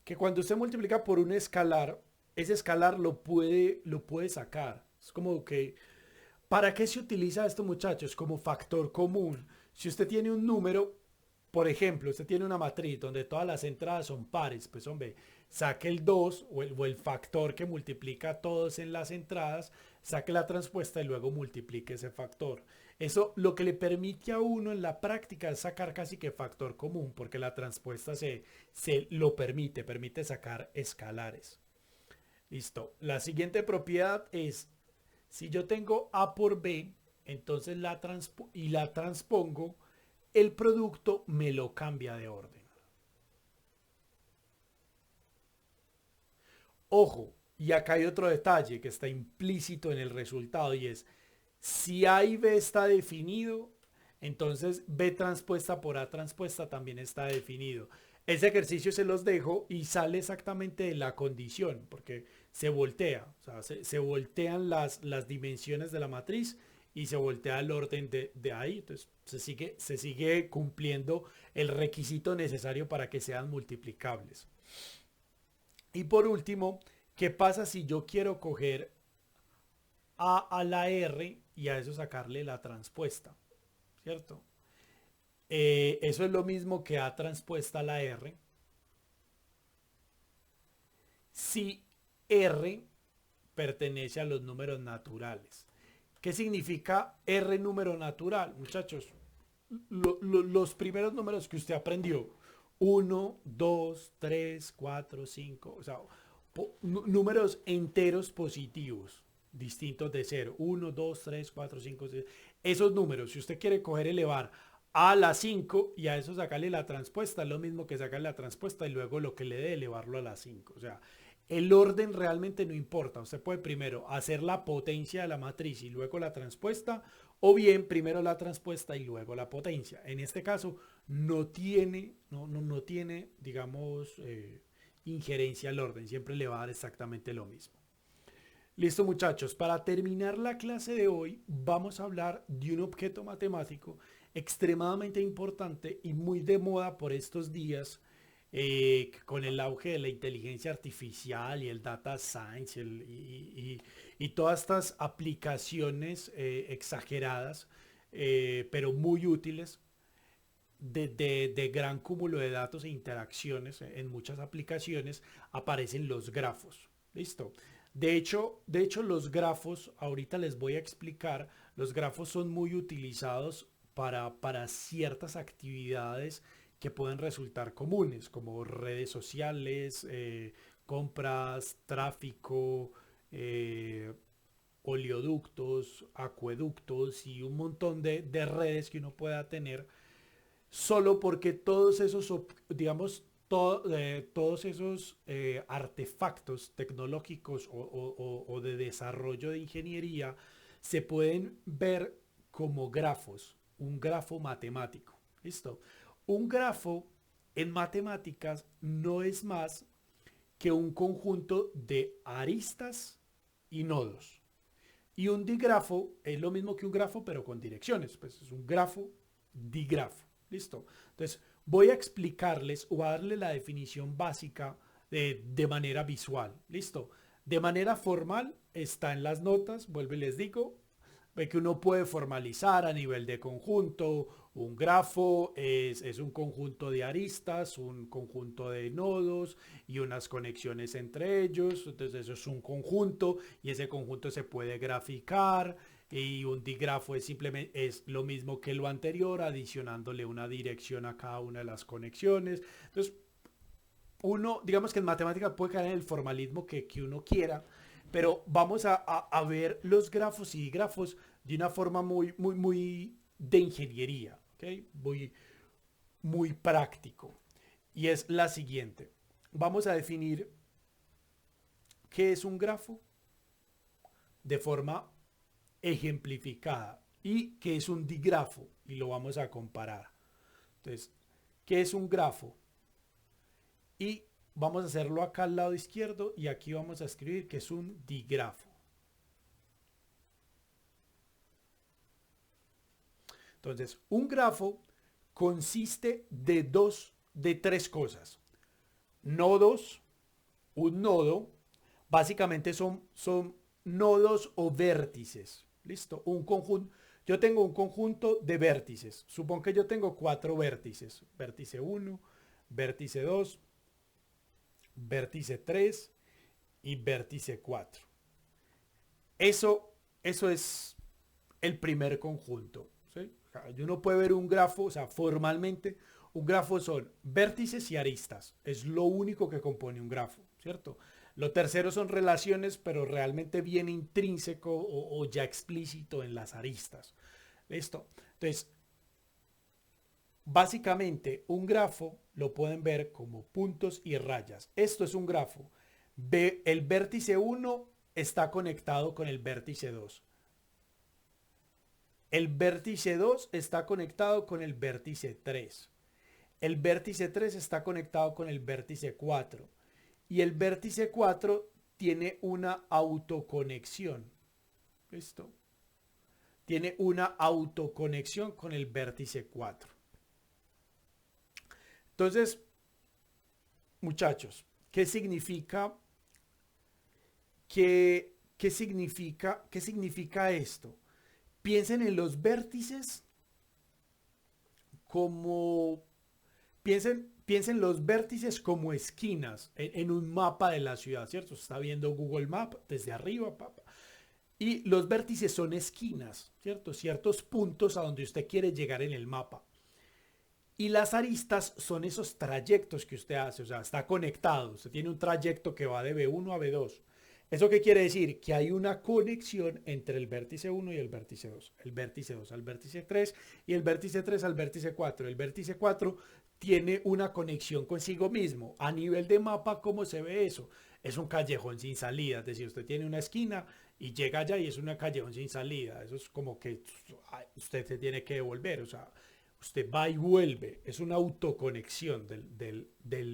Que cuando usted multiplica por un escalar, ese escalar lo puede sacar. Es como que, ¿para qué se utiliza esto, muchachos? Como factor común. Si usted tiene un número, por ejemplo, usted tiene una matriz donde todas las entradas son pares, pues hombre, saque el 2 o el factor que multiplica todos en las entradas, saque la transpuesta y luego multiplique ese factor. Eso lo que le permite a uno en la práctica es sacar casi que factor común, porque la transpuesta se lo permite sacar escalares. Listo. La siguiente propiedad es, si yo tengo A por B, entonces la transpongo, el producto me lo cambia de orden. Ojo, y acá hay otro detalle que está implícito en el resultado y es, si A y B está definido, entonces B transpuesta por A transpuesta también está definido. Ese ejercicio se los dejo y sale exactamente de la condición, porque se voltea, o sea, se voltean las dimensiones de la matriz y se voltea el orden de ahí. Entonces se sigue cumpliendo el requisito necesario para que sean multiplicables. Y por último, ¿qué pasa si yo quiero coger a la R y a eso sacarle la transpuesta? ¿Cierto? Eso es lo mismo que A transpuesta a la R. Si R pertenece a los números naturales. ¿Qué significa R número natural? Muchachos, los primeros números que usted aprendió, 1, 2, 3, 4, 5, o sea, números enteros positivos, distintos de cero, 1, 2, 3, 4, 5, 6, esos números, si usted quiere coger elevar a la 5 y a eso sacarle la transpuesta, es lo mismo que sacarle la transpuesta y luego lo que le dé elevarlo a la 5. O sea, el orden realmente no importa. Usted puede primero hacer la potencia de la matriz y luego la transpuesta, o bien primero la transpuesta y luego la potencia. En este caso no tiene, digamos, injerencia al orden. Siempre le va a dar exactamente lo mismo. Listo, muchachos, para terminar la clase de hoy vamos a hablar de un objeto matemático extremadamente importante y muy de moda por estos días, con el auge de la inteligencia artificial y el data science y todas estas aplicaciones exageradas, pero muy útiles, de gran cúmulo de datos e interacciones en muchas aplicaciones, aparecen los grafos. ¿Listo? De hecho, los grafos, ahorita les voy a explicar, los grafos son muy utilizados para ciertas actividades que pueden resultar comunes, como redes sociales, compras, tráfico, eh, oleoductos, acueductos y un montón de redes que uno pueda tener, solo porque todos esos, digamos, todos esos artefactos tecnológicos o de desarrollo de ingeniería se pueden ver como grafos, un grafo matemático. ¿Listo? Un grafo en matemáticas no es más que un conjunto de aristas y nodos. Y un digrafo es lo mismo que un grafo, pero con direcciones. Pues es un grafo, digrafo. ¿Listo? Entonces, voy a explicarles o a darle la definición básica de manera visual. ¿Listo? De manera formal está en las notas, vuelvo y les digo, ve que uno puede formalizar a nivel de conjunto. Un grafo es un conjunto de aristas, un conjunto de nodos y unas conexiones entre ellos. Entonces eso es un conjunto y ese conjunto se puede graficar. Y un digrafo es simplemente es lo mismo que lo anterior, adicionándole una dirección a cada una de las conexiones. Entonces, uno, digamos que en matemática puede caer en el formalismo que uno quiera, pero vamos a ver los grafos y digrafos de una forma muy de ingeniería, ¿ok? Muy práctico. Y es la siguiente. Vamos a definir qué es un grafo de forma ejemplificada y qué es un digrafo, y lo vamos a comparar. Entonces, ¿qué es un grafo? Y vamos a hacerlo acá al lado izquierdo y aquí vamos a escribir que es un digrafo. Entonces, un grafo consiste de tres cosas. Nodos, un nodo, básicamente son nodos o vértices. ¿Listo? Un conjunto. Yo tengo un conjunto de vértices. Supongo que yo tengo 4 vértices. Vértice 1, vértice 2, vértice 3 y vértice 4. Eso es el primer conjunto. ¿Sí? Uno puede ver un grafo, o sea, formalmente un grafo son vértices y aristas. Es lo único que compone un grafo, ¿cierto? Lo tercero son relaciones, pero realmente viene intrínseco o ya explícito en las aristas. ¿Listo? Entonces, básicamente un grafo lo pueden ver como puntos y rayas. Esto es un grafo. El vértice 1 está conectado con el vértice 2. El vértice 2 está conectado con el vértice 3. El vértice 3 está conectado con el vértice 4. Y el vértice 4 tiene una autoconexión. ¿Listo? Tiene una autoconexión con el vértice 4. Entonces, muchachos, ¿qué significa? ¿Qué significa esto? Piensen en los vértices como piensen los vértices como esquinas en un mapa de la ciudad, ¿cierto? Se está viendo Google Map desde arriba, papá. Y los vértices son esquinas, ¿cierto? Ciertos puntos a donde usted quiere llegar en el mapa. Y las aristas son esos trayectos que usted hace, o sea, está conectado. Usted tiene un trayecto que va de B1 a B2. ¿Eso qué quiere decir? Que hay una conexión entre el vértice 1 y el vértice 2. El vértice 2 al vértice 3 y el vértice 3 al vértice 4. El vértice 4 tiene una conexión consigo mismo. A nivel de mapa, ¿cómo se ve eso? Es un callejón sin salida. Es decir, usted tiene una esquina y llega allá y es un callejón sin salida. Eso es como que usted se tiene que devolver. O sea, usted va y vuelve. Es una autoconexión del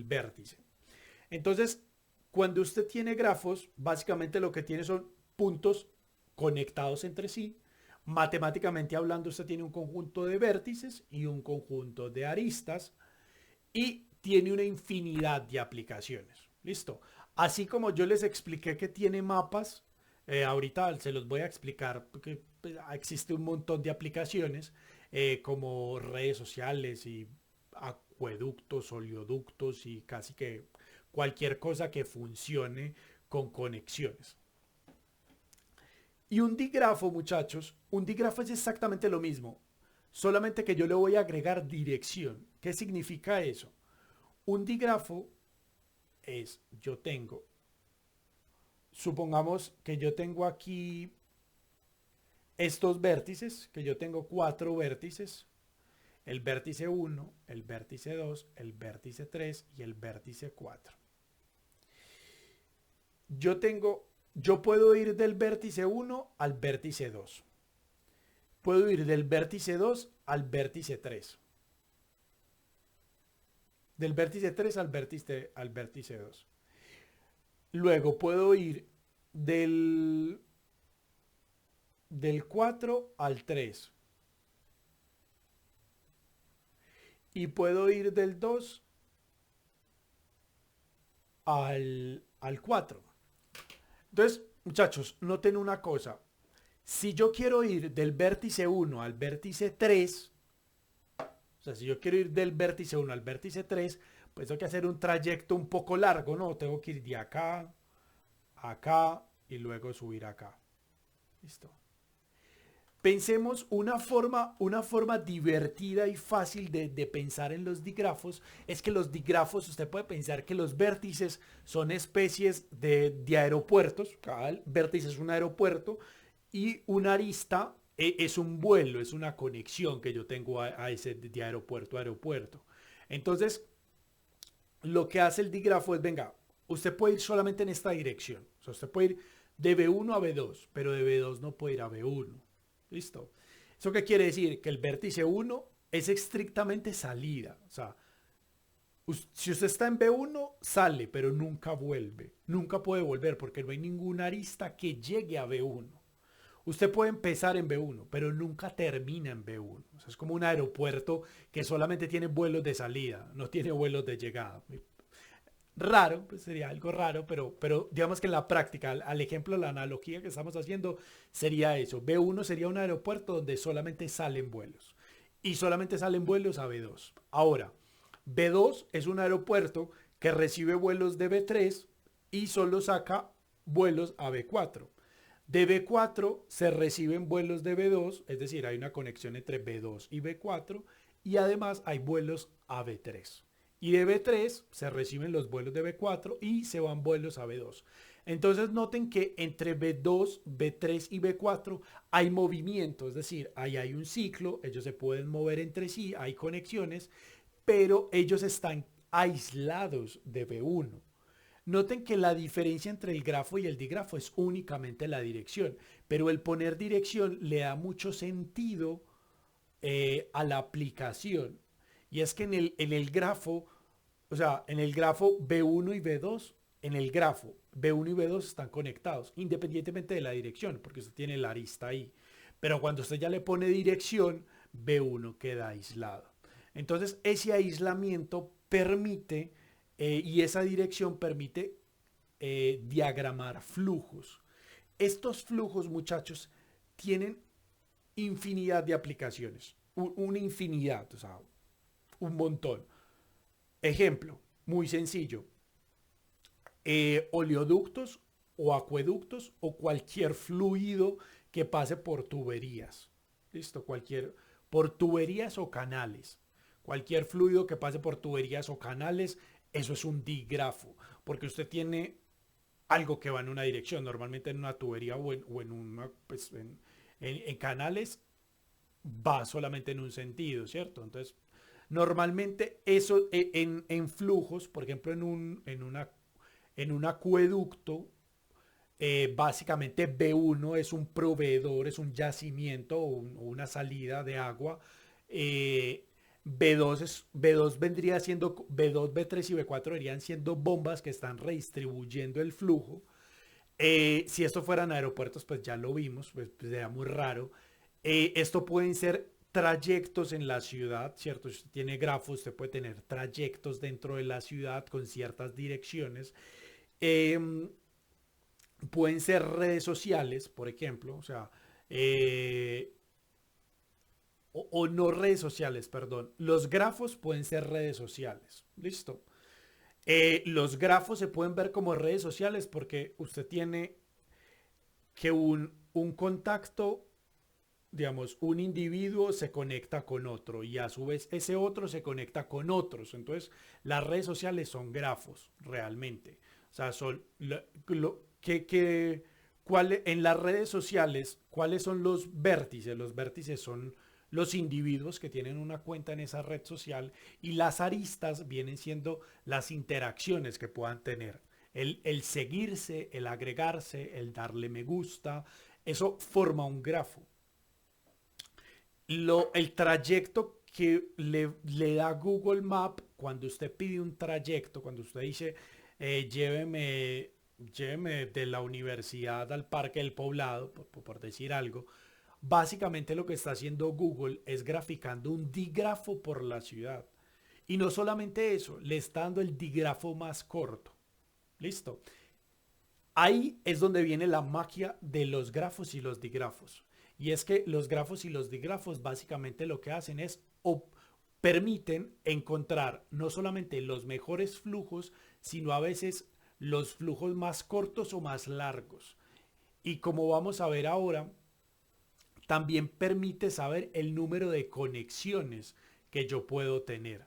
vértice. Entonces, cuando usted tiene grafos, básicamente lo que tiene son puntos conectados entre sí. Matemáticamente hablando, usted tiene un conjunto de vértices y un conjunto de aristas y tiene una infinidad de aplicaciones. ¿Listo? Así como yo les expliqué que tiene mapas, ahorita se los voy a explicar porque existe un montón de aplicaciones como redes sociales y acueductos, oleoductos y casi que cualquier cosa que funcione con conexiones. Y un digrafo, muchachos, un digrafo es exactamente lo mismo, solamente que yo le voy a agregar dirección. ¿Qué significa eso? Un digrafo es, supongamos que yo tengo aquí estos vértices, que yo tengo 4 vértices, el vértice 1, el vértice 2, el vértice 3 y el vértice 4. Yo puedo ir del vértice 1 al vértice 2. Puedo ir del vértice 2 al vértice 3. Del vértice 3 al vértice 2. Luego puedo ir del 4 al 3. Y puedo ir del 2 al 4. Entonces, muchachos, noten una cosa. Si yo quiero ir del vértice 1 al vértice 3, o sea, si yo quiero ir del vértice 1 al vértice 3, pues tengo que hacer un trayecto un poco largo, ¿no? Tengo que ir de acá, acá y luego subir acá. ¿Listo? Pensemos una forma divertida y fácil de pensar en los digrafos es que los digrafos, usted puede pensar que los vértices son especies de aeropuertos, cada vértice es un aeropuerto y una arista es un vuelo, es una conexión que yo tengo a ese de aeropuerto a aeropuerto. Entonces, lo que hace el digrafo es, venga, usted puede ir solamente en esta dirección, o sea, usted puede ir de B1 a B2, pero de B2 no puede ir a B1. ¿Listo? ¿Eso qué quiere decir? Que el vértice 1 es estrictamente salida. O sea, si usted está en B1, sale, pero nunca vuelve. Nunca puede volver porque no hay ninguna arista que llegue a B1. Usted puede empezar en B1, pero nunca termina en B1. O sea, es como un aeropuerto que solamente tiene vuelos de salida, no tiene vuelos de llegada. Raro, pues sería algo raro, pero digamos que en la práctica, al ejemplo, la analogía que estamos haciendo sería eso. B1 sería un aeropuerto donde solamente salen vuelos y solamente salen vuelos a B2. Ahora, B2 es un aeropuerto que recibe vuelos de B3 y solo saca vuelos a B4. De B4 se reciben vuelos de B2, es decir, hay una conexión entre B2 y B4 y además hay vuelos a B3. Y de B3 se reciben los vuelos de B4 y se van vuelos a B2. Entonces noten que entre B2, B3 y B4 hay movimiento, es decir, ahí hay un ciclo, ellos se pueden mover entre sí, hay conexiones, pero ellos están aislados de B1. Noten que la diferencia entre el grafo y el dígrafo es únicamente la dirección, pero el poner dirección le da mucho sentido a la aplicación. Y es que en el grafo, o sea, en el grafo B1 y B2, en el grafo B1 y B2 están conectados, independientemente de la dirección, porque usted tiene la arista ahí. Pero cuando usted ya le pone dirección, B1 queda aislado. Entonces, ese aislamiento permite, y esa dirección permite diagramar flujos. Estos flujos, muchachos, tienen infinidad de aplicaciones, una infinidad, o sea, un montón. Ejemplo, muy sencillo, oleoductos o acueductos o cualquier fluido que pase por tuberías. Listo, por tuberías o canales. Cualquier fluido que pase por tuberías o canales, eso es un dígrafo, porque usted tiene algo que va en una dirección, normalmente en una tubería o en una, pues, en canales va solamente en un sentido, ¿cierto? Entonces, normalmente eso en flujos, por ejemplo, en un acueducto, básicamente B1 es un proveedor, es un yacimiento o una salida de agua. B2 vendría siendo, B2, B3 y B4 verían siendo bombas que están redistribuyendo el flujo. Si esto fueran aeropuertos, pues ya lo vimos, pues sería muy raro. Esto pueden ser trayectos en la ciudad, ¿cierto? Si usted tiene grafos, usted puede tener trayectos dentro de la ciudad con ciertas direcciones. Eh, Pueden ser redes sociales, por ejemplo, o sea, eh, o no redes sociales, perdón. Los grafos pueden ser redes sociales. Listo. Los grafos se pueden ver como redes sociales porque usted tiene que un contacto, digamos, un individuo se conecta con otro y a su vez ese otro se conecta con otros. Entonces, las redes sociales son grafos, realmente. O sea, son en las redes sociales, ¿cuáles son los vértices? Los vértices son los individuos que tienen una cuenta en esa red social y las aristas vienen siendo las interacciones que puedan tener. El seguirse, el agregarse, el darle me gusta, eso forma un grafo. El trayecto que le da Google Map cuando usted pide un trayecto, cuando usted dice lléveme de la universidad al Parque del Poblado, por decir algo, básicamente lo que está haciendo Google es graficando un dígrafo por la ciudad. Y no solamente eso, le está dando el dígrafo más corto. Listo. Ahí es donde viene la magia de los grafos y los digrafos. Y es que los grafos y los digrafos básicamente lo que hacen es permiten encontrar no solamente los mejores flujos, sino a veces los flujos más cortos o más largos. Y como vamos a ver ahora, también permite saber el número de conexiones que yo puedo tener.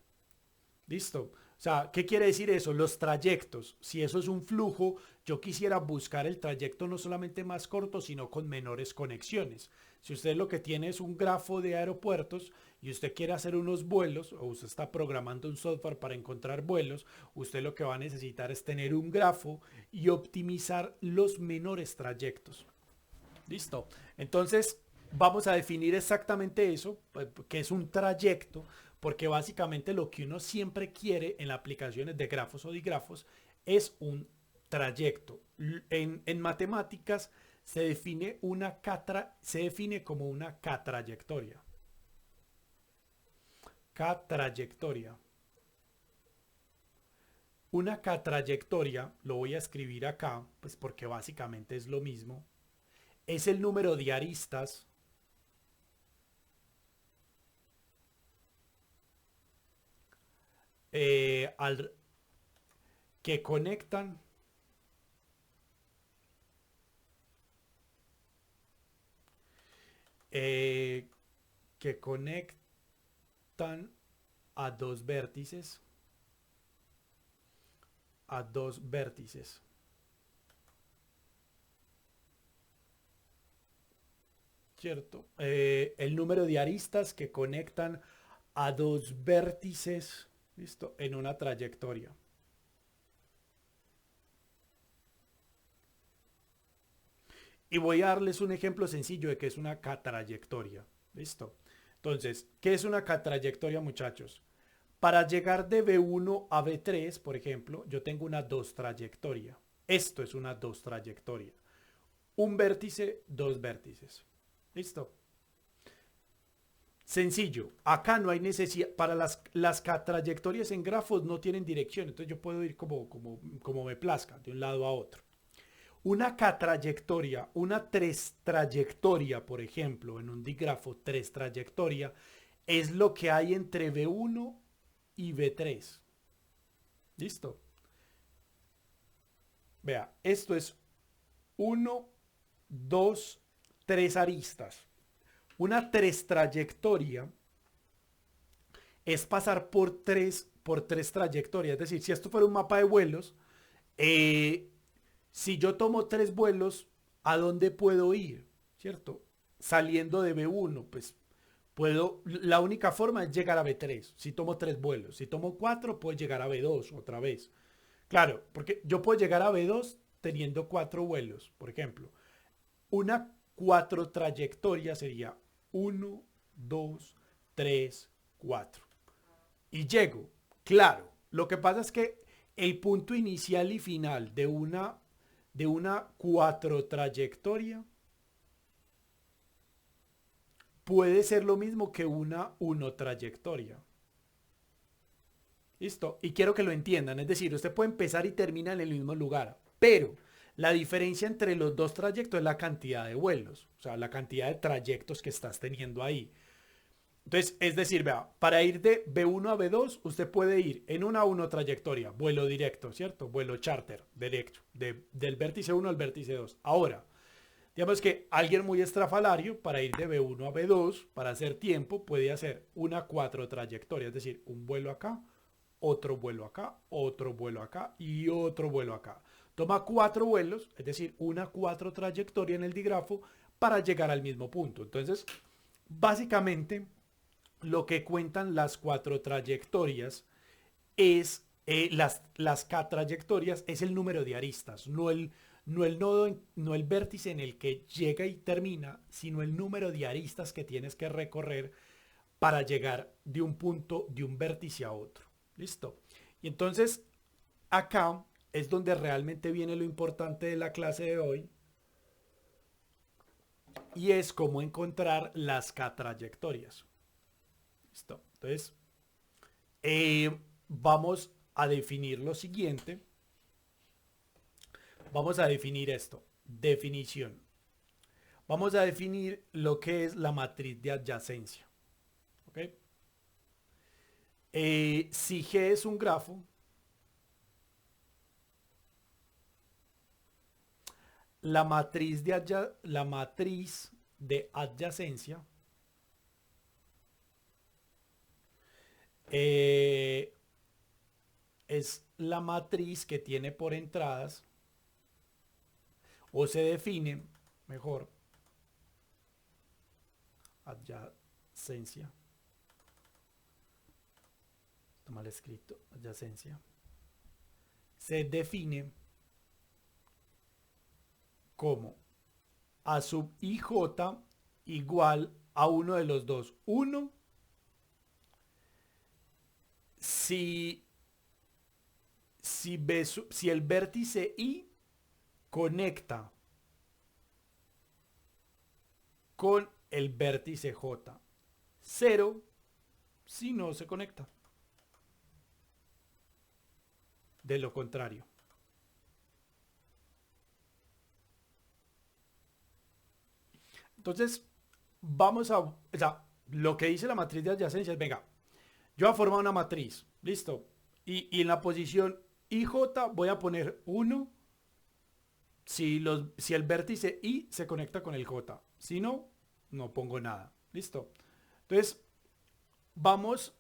¿Listo? O sea, ¿qué quiere decir eso? Los trayectos. Si eso es un flujo, yo quisiera buscar el trayecto no solamente más corto, sino con menores conexiones. Si usted lo que tiene es un grafo de aeropuertos y usted quiere hacer unos vuelos o usted está programando un software para encontrar vuelos, usted lo que va a necesitar es tener un grafo y optimizar los menores trayectos. ¿Listo? Entonces, vamos a definir exactamente eso, que es un trayecto, porque básicamente lo que uno siempre quiere en aplicaciones de grafos o digrafos es un trayecto. En matemáticas se define como una k-trayectoria. K-trayectoria. Una k-trayectoria, lo voy a escribir acá, pues porque básicamente es lo mismo, es el número de aristas eh, al, que conectan eh, que conectan a dos vértices, a dos vértices, ¿cierto? El número de aristas que conectan a dos vértices, ¿listo? En una trayectoria. Y voy a darles un ejemplo sencillo de qué es una catrayectoria. ¿Listo? Entonces, ¿qué es una catrayectoria, muchachos? Para llegar de B1 a B3, por ejemplo, yo tengo una dos trayectoria. Esto es una dos trayectoria. Un vértice, dos vértices. ¿Listo? Sencillo. Acá no hay necesidad. Para las trayectorias en grafos no tienen dirección. Entonces yo puedo ir como me plazca, de un lado a otro. Una catrayectoria, una tres trayectoria, por ejemplo, en un dígrafo tres trayectoria, es lo que hay entre B1 y B3. ¿Listo? Vea, esto es uno, 2, 3 aristas. Una tres trayectoria es pasar por tres trayectorias. Es decir, si esto fuera un mapa de vuelos, si yo tomo tres vuelos, ¿a dónde puedo ir? ¿Cierto? Saliendo de B1, pues la única forma es llegar a B3. Si tomo tres vuelos. Si tomo cuatro, puedo llegar a B2 otra vez. Claro, porque yo puedo llegar a B2 teniendo cuatro vuelos, por ejemplo. Una cuatro trayectoria sería uno, 2, 3, 4. Y llego. Claro, lo que pasa es que el punto inicial y final de una cuatro trayectoria puede ser lo mismo que una uno trayectoria. ¿Listo? Y quiero que lo entiendan. Es decir, usted puede empezar y terminar en el mismo lugar. Pero la diferencia entre los dos trayectos es la cantidad de vuelos. O sea, la cantidad de trayectos que estás teniendo ahí. Entonces, es decir, vea, para ir de B1 a B2, usted puede ir en una 1 trayectoria, vuelo directo, ¿cierto? Vuelo charter, directo, del vértice 1 al vértice 2. Ahora, digamos que alguien muy estrafalario, para ir de B1 a B2, para hacer tiempo, puede hacer una 4 trayectoria, es decir, un vuelo acá, otro vuelo acá, otro vuelo acá y otro vuelo acá. Toma 4 vuelos, es decir, una 4 trayectoria en el digrafo para llegar al mismo punto. Entonces, básicamente, lo que cuentan las cuatro trayectorias es las K trayectorias es el número de aristas, no el nodo, no el vértice en el que llega y termina, sino el número de aristas que tienes que recorrer para llegar de un punto, de un vértice a otro. ¿Listo? Y entonces acá es donde realmente viene lo importante de la clase de hoy y es cómo encontrar las K trayectorias. ¿Listo? Entonces, vamos a definir lo siguiente. Vamos a definir esto. Definición. Vamos a definir lo que es la matriz de adyacencia. ¿Ok? Si G es un grafo, la matriz de adyacencia es la matriz que tiene por entradas o se define mejor adyacencia. Está mal escrito, adyacencia. Se define como A sub IJ igual a uno de los dos. Uno, si el vértice I conecta con el vértice J. Cero si no se conecta. De lo contrario. Entonces, vamos a... O sea, lo que dice la matriz de adyacencia es, venga, yo voy a formar una matriz, listo. Y en la posición IJ voy a poner 1 si el vértice I se conecta con el J. Si no, no pongo nada. Listo. Entonces, vamos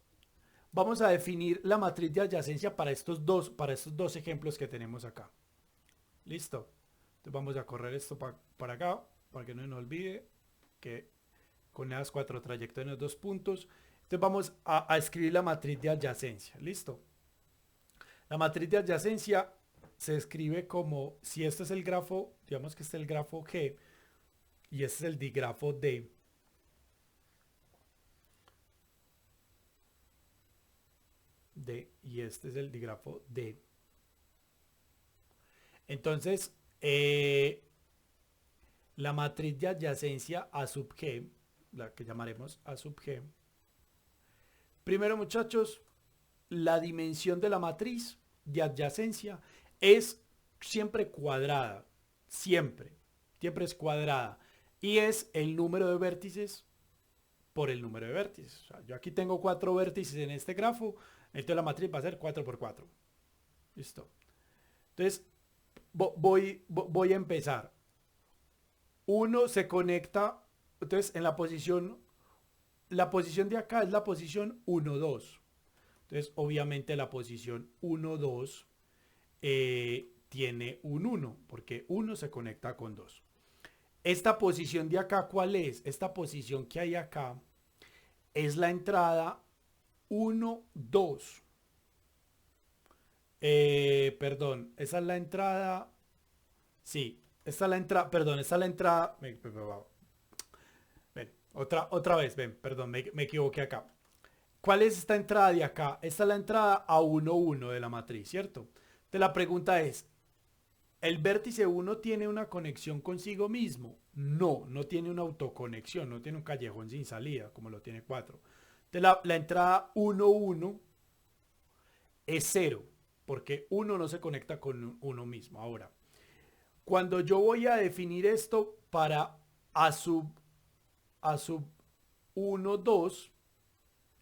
a definir la matriz de adyacencia para estos dos ejemplos que tenemos acá. Listo. Entonces vamos a correr esto para acá, para que no nos olvide que con esas cuatro trayectorias en los dos puntos. Entonces vamos a escribir la matriz de adyacencia. Listo. La matriz de adyacencia se escribe como, si este es el grafo, digamos que este es el grafo G, y este es el digrafo D. Y este es el digrafo D. Entonces, la matriz de adyacencia A sub G, la que llamaremos A sub G. Primero, muchachos, la dimensión de la matriz de adyacencia es siempre cuadrada. Siempre. Siempre es cuadrada. Y es el número de vértices por el número de vértices. O sea, yo aquí tengo 4 vértices en este grafo. Entonces la matriz va a ser 4 por 4. Listo. Entonces, voy a empezar. Uno se conecta, entonces en la posición de acá es la posición 1, 2. Entonces, obviamente la posición 1, 2 tiene un 1, porque 1 se conecta con 2. Esta posición de acá, ¿cuál es? Esta posición que hay acá es la entrada 1, 2. Perdón, esa es la entrada. Sí, esta es la entrada. Perdón, esta es la entrada. Ven, otra vez, ven, perdón, me equivoqué acá. ¿Cuál es esta entrada de acá? Esta es la entrada a 1, 1 de la matriz, ¿cierto? Entonces la pregunta es, ¿el vértice 1 tiene una conexión consigo mismo? No, no tiene una autoconexión, no tiene un callejón sin salida, como lo tiene 4. Entonces la entrada 1, 1 es 0, porque 1 no se conecta con 1 mismo. Ahora, cuando yo voy a definir esto para A sub 1, 2,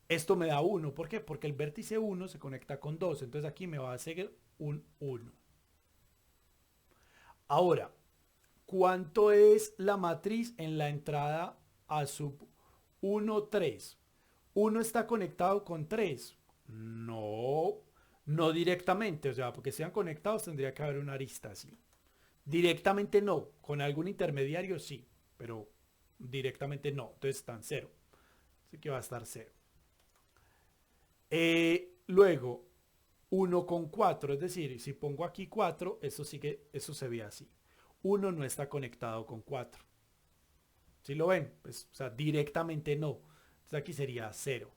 esto me da 1. ¿Por qué? Porque el vértice 1 se conecta con 2. Entonces aquí me va a seguir un 1. Ahora, ¿cuánto es la matriz en la entrada A sub 1, 3? ¿1 está conectado con 3? No, no directamente. O sea, porque sean conectados tendría que haber una arista así. Directamente no. Con algún intermediario sí. Pero directamente no. Entonces están 0. Así que va a estar 0. Luego, 1 con 4, es decir, si pongo aquí 4, eso se ve así. 1 no está conectado con 4. ¿Sí lo ven? Pues, o sea, directamente no. Entonces aquí sería 0.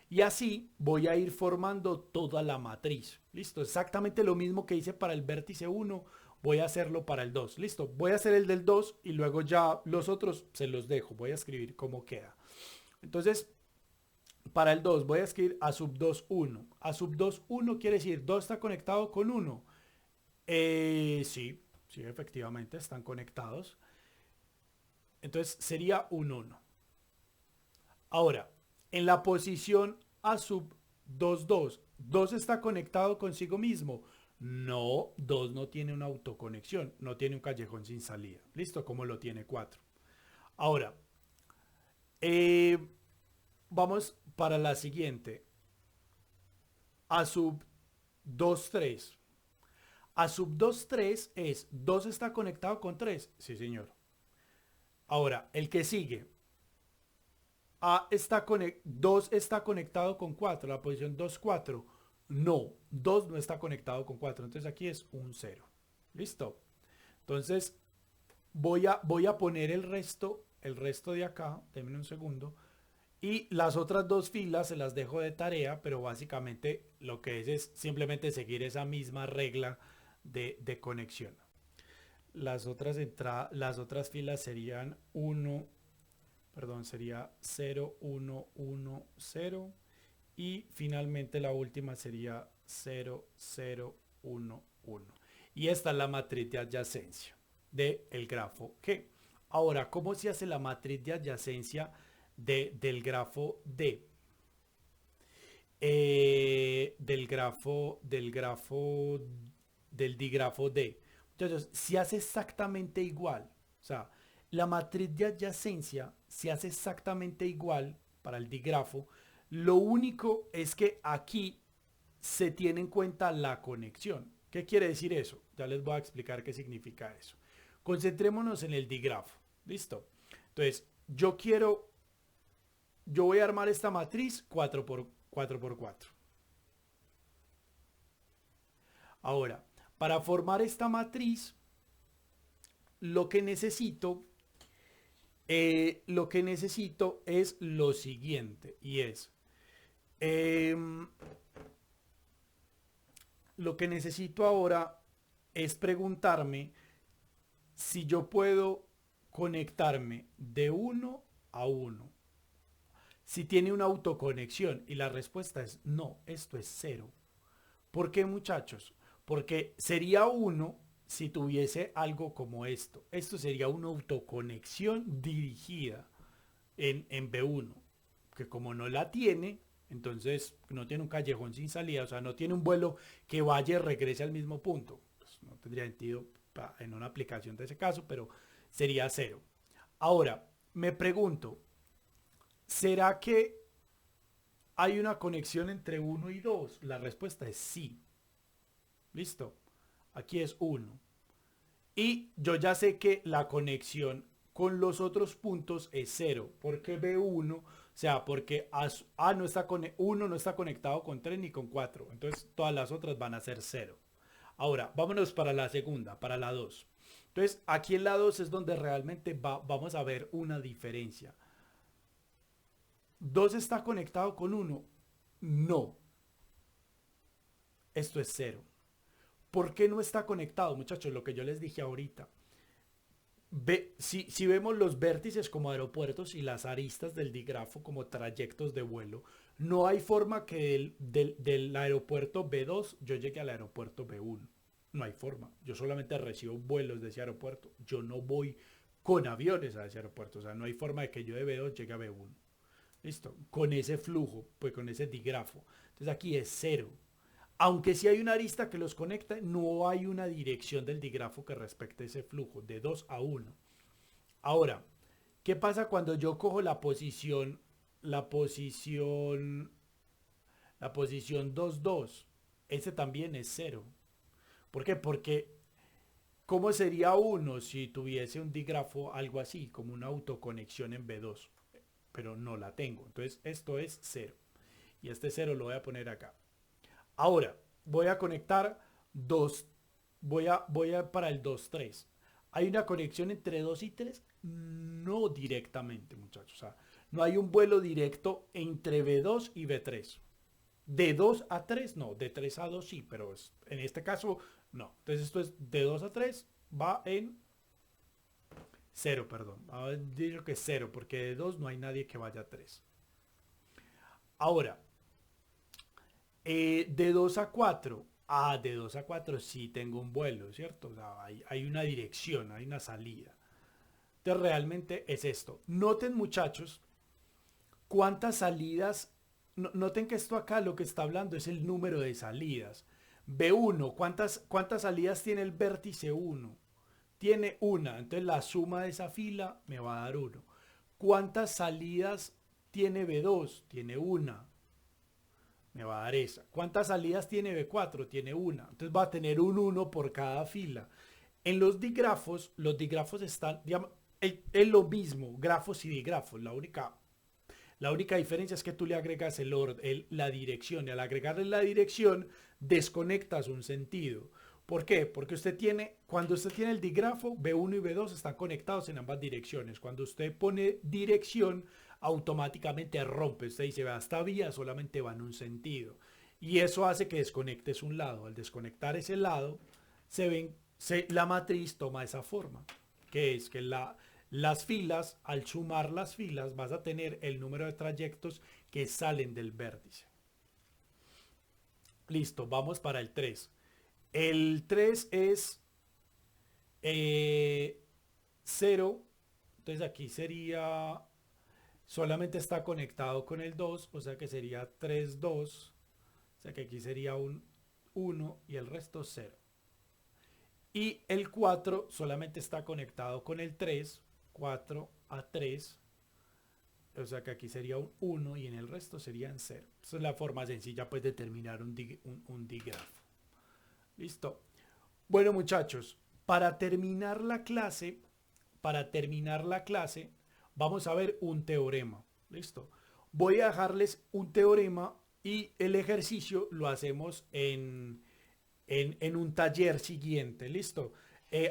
Y así voy a ir formando toda la matriz. Listo, exactamente lo mismo que hice para el vértice 1, voy a hacerlo para el 2. Listo, voy a hacer el del 2 y luego ya los otros se los dejo. Voy a escribir cómo queda. Entonces, para el 2 voy a escribir A sub 2, 1. A sub 2, 1 quiere decir 2 está conectado con 1. Sí, efectivamente están conectados. Entonces sería un 1. Ahora, en la posición A sub 2, 2, 2 está conectado consigo mismo. No, 2 no tiene una autoconexión, no tiene un callejón sin salida. Listo, como lo tiene 4. Ahora, vamos para la siguiente. A sub 2, 3. A sub 2, 3 es 2 está conectado con 3. Sí, señor. Ahora, el que sigue. 2 está conectado con 4. La posición 2, 4. No, 2 no está conectado con 4. Entonces aquí es un 0. Listo. Entonces voy a poner el resto de acá. Denme un segundo. Y las otras dos filas se las dejo de tarea, pero básicamente lo que es simplemente seguir esa misma regla de conexión. Las otras filas serían 1, perdón, sería 0, 1, 1, 0. Y finalmente la última sería 0, 0, 1, 1. Y esta es la matriz de adyacencia del grafo G. Ahora, ¿cómo se hace la matriz de adyacencia del grafo D? Del digrafo D. Entonces, se hace exactamente igual. O sea, la matriz de adyacencia se hace exactamente igual para el digrafo. Lo único es que aquí se tiene en cuenta la conexión. ¿Qué quiere decir eso? Ya les voy a explicar qué significa eso. Concentrémonos en el digrafo. ¿Listo? Entonces, yo voy a armar esta matriz 4 por 4. Ahora, para formar esta matriz, lo que necesito es lo siguiente, y es, em, lo que necesito ahora es preguntarme si yo puedo conectarme de uno a uno. Si tiene una autoconexión y la respuesta es no, esto es cero. ¿Por qué, muchachos? Porque sería uno si tuviese algo como esto. Esto sería una autoconexión dirigida en B1, que como no la tiene, entonces no tiene un callejón sin salida, o sea, no tiene un vuelo que vaya y regrese al mismo punto. Pues no tendría sentido en una aplicación de ese caso, pero sería cero. Ahora, me pregunto, ¿será que hay una conexión entre uno y 2? La respuesta es sí. Listo. Aquí es uno. Y yo ya sé que la conexión con los otros puntos es cero. Porque B1, o sea, porque A no está 1 no está conectado con 3 ni con 4. Entonces todas las otras van a ser cero. Ahora, vámonos para la segunda, para la 2. Entonces, aquí en la 2 es donde realmente vamos a ver una diferencia. 2 está conectado con uno. No. Esto es cero. ¿Por qué no está conectado, muchachos? Lo que yo les dije ahorita. Si vemos los vértices como aeropuertos y las aristas del digrafo como trayectos de vuelo, no hay forma que del aeropuerto B2 yo llegue al aeropuerto B1. No hay forma. Yo solamente recibo vuelos de ese aeropuerto. Yo no voy con aviones a ese aeropuerto. O sea, no hay forma de que yo de B2 llegue a B1. Listo. Con ese flujo, pues con ese digrafo. Entonces aquí es cero. Aunque sí hay una arista que los conecta, no hay una dirección del digrafo que respecte ese flujo de 2 a 1. Ahora, ¿qué pasa cuando yo cojo la posición, la posición 2 2? Ese también es cero. ¿Por qué? Porque ¿cómo sería uno si tuviese un digrafo algo así, como una autoconexión en B2? Pero no la tengo. Entonces esto es cero. Y este cero lo voy a poner acá. Ahora, voy a conectar dos. Voy a para el 2 3. ¿Hay una conexión entre 2 y 3? No directamente, muchachos. O sea, no hay un vuelo directo entre B2 y B3. De 2 a 3, no. De 3 a 2 sí, pero en este caso no. Entonces esto es de 2 a 3, va en cero, perdón. Digo que cero, porque de 2 no hay nadie que vaya a 3. Ahora, de 2 a 4. De 2 a 4 sí tengo un vuelo, ¿cierto? O sea, hay una dirección, hay una salida. Entonces realmente es esto. Noten, muchachos, cuántas salidas. Noten que esto acá lo que está hablando es el número de salidas. B1, ¿cuántas salidas tiene el vértice 1? Tiene una. Entonces la suma de esa fila me va a dar 1. ¿Cuántas salidas tiene B2? Tiene una. Me va a dar esa. ¿Cuántas salidas tiene B4? Tiene una. Entonces va a tener un 1 por cada fila. En los digrafos están, digamos, es lo mismo, grafos y digrafos. La única diferencia es que tú le agregas la dirección, y al agregarle la dirección desconectas un sentido. ¿Por qué? Porque cuando usted tiene el digrafo, B1 y B2 están conectados en ambas direcciones. Cuando usted pone dirección, automáticamente rompe. Usted dice, vea, esta vía solamente va en un sentido. Y eso hace que desconectes un lado. Al desconectar ese lado, la matriz toma esa forma, que es que las filas, al sumar las filas, vas a tener el número de trayectos que salen del vértice. Listo, vamos para el 3. El 3 es 0. Entonces aquí sería, solamente está conectado con el 2, o sea que sería 3 2. O sea que aquí sería un 1 y el resto 0. Y el 4 solamente está conectado con el 3, 4 a 3. O sea que aquí sería un 1 y en el resto serían 0. Esa es la forma sencilla pues de terminar un digrafo. Listo. Bueno, muchachos, para terminar la clase, vamos a ver un teorema. Listo. Voy a dejarles un teorema y el ejercicio lo hacemos en un taller siguiente. Listo.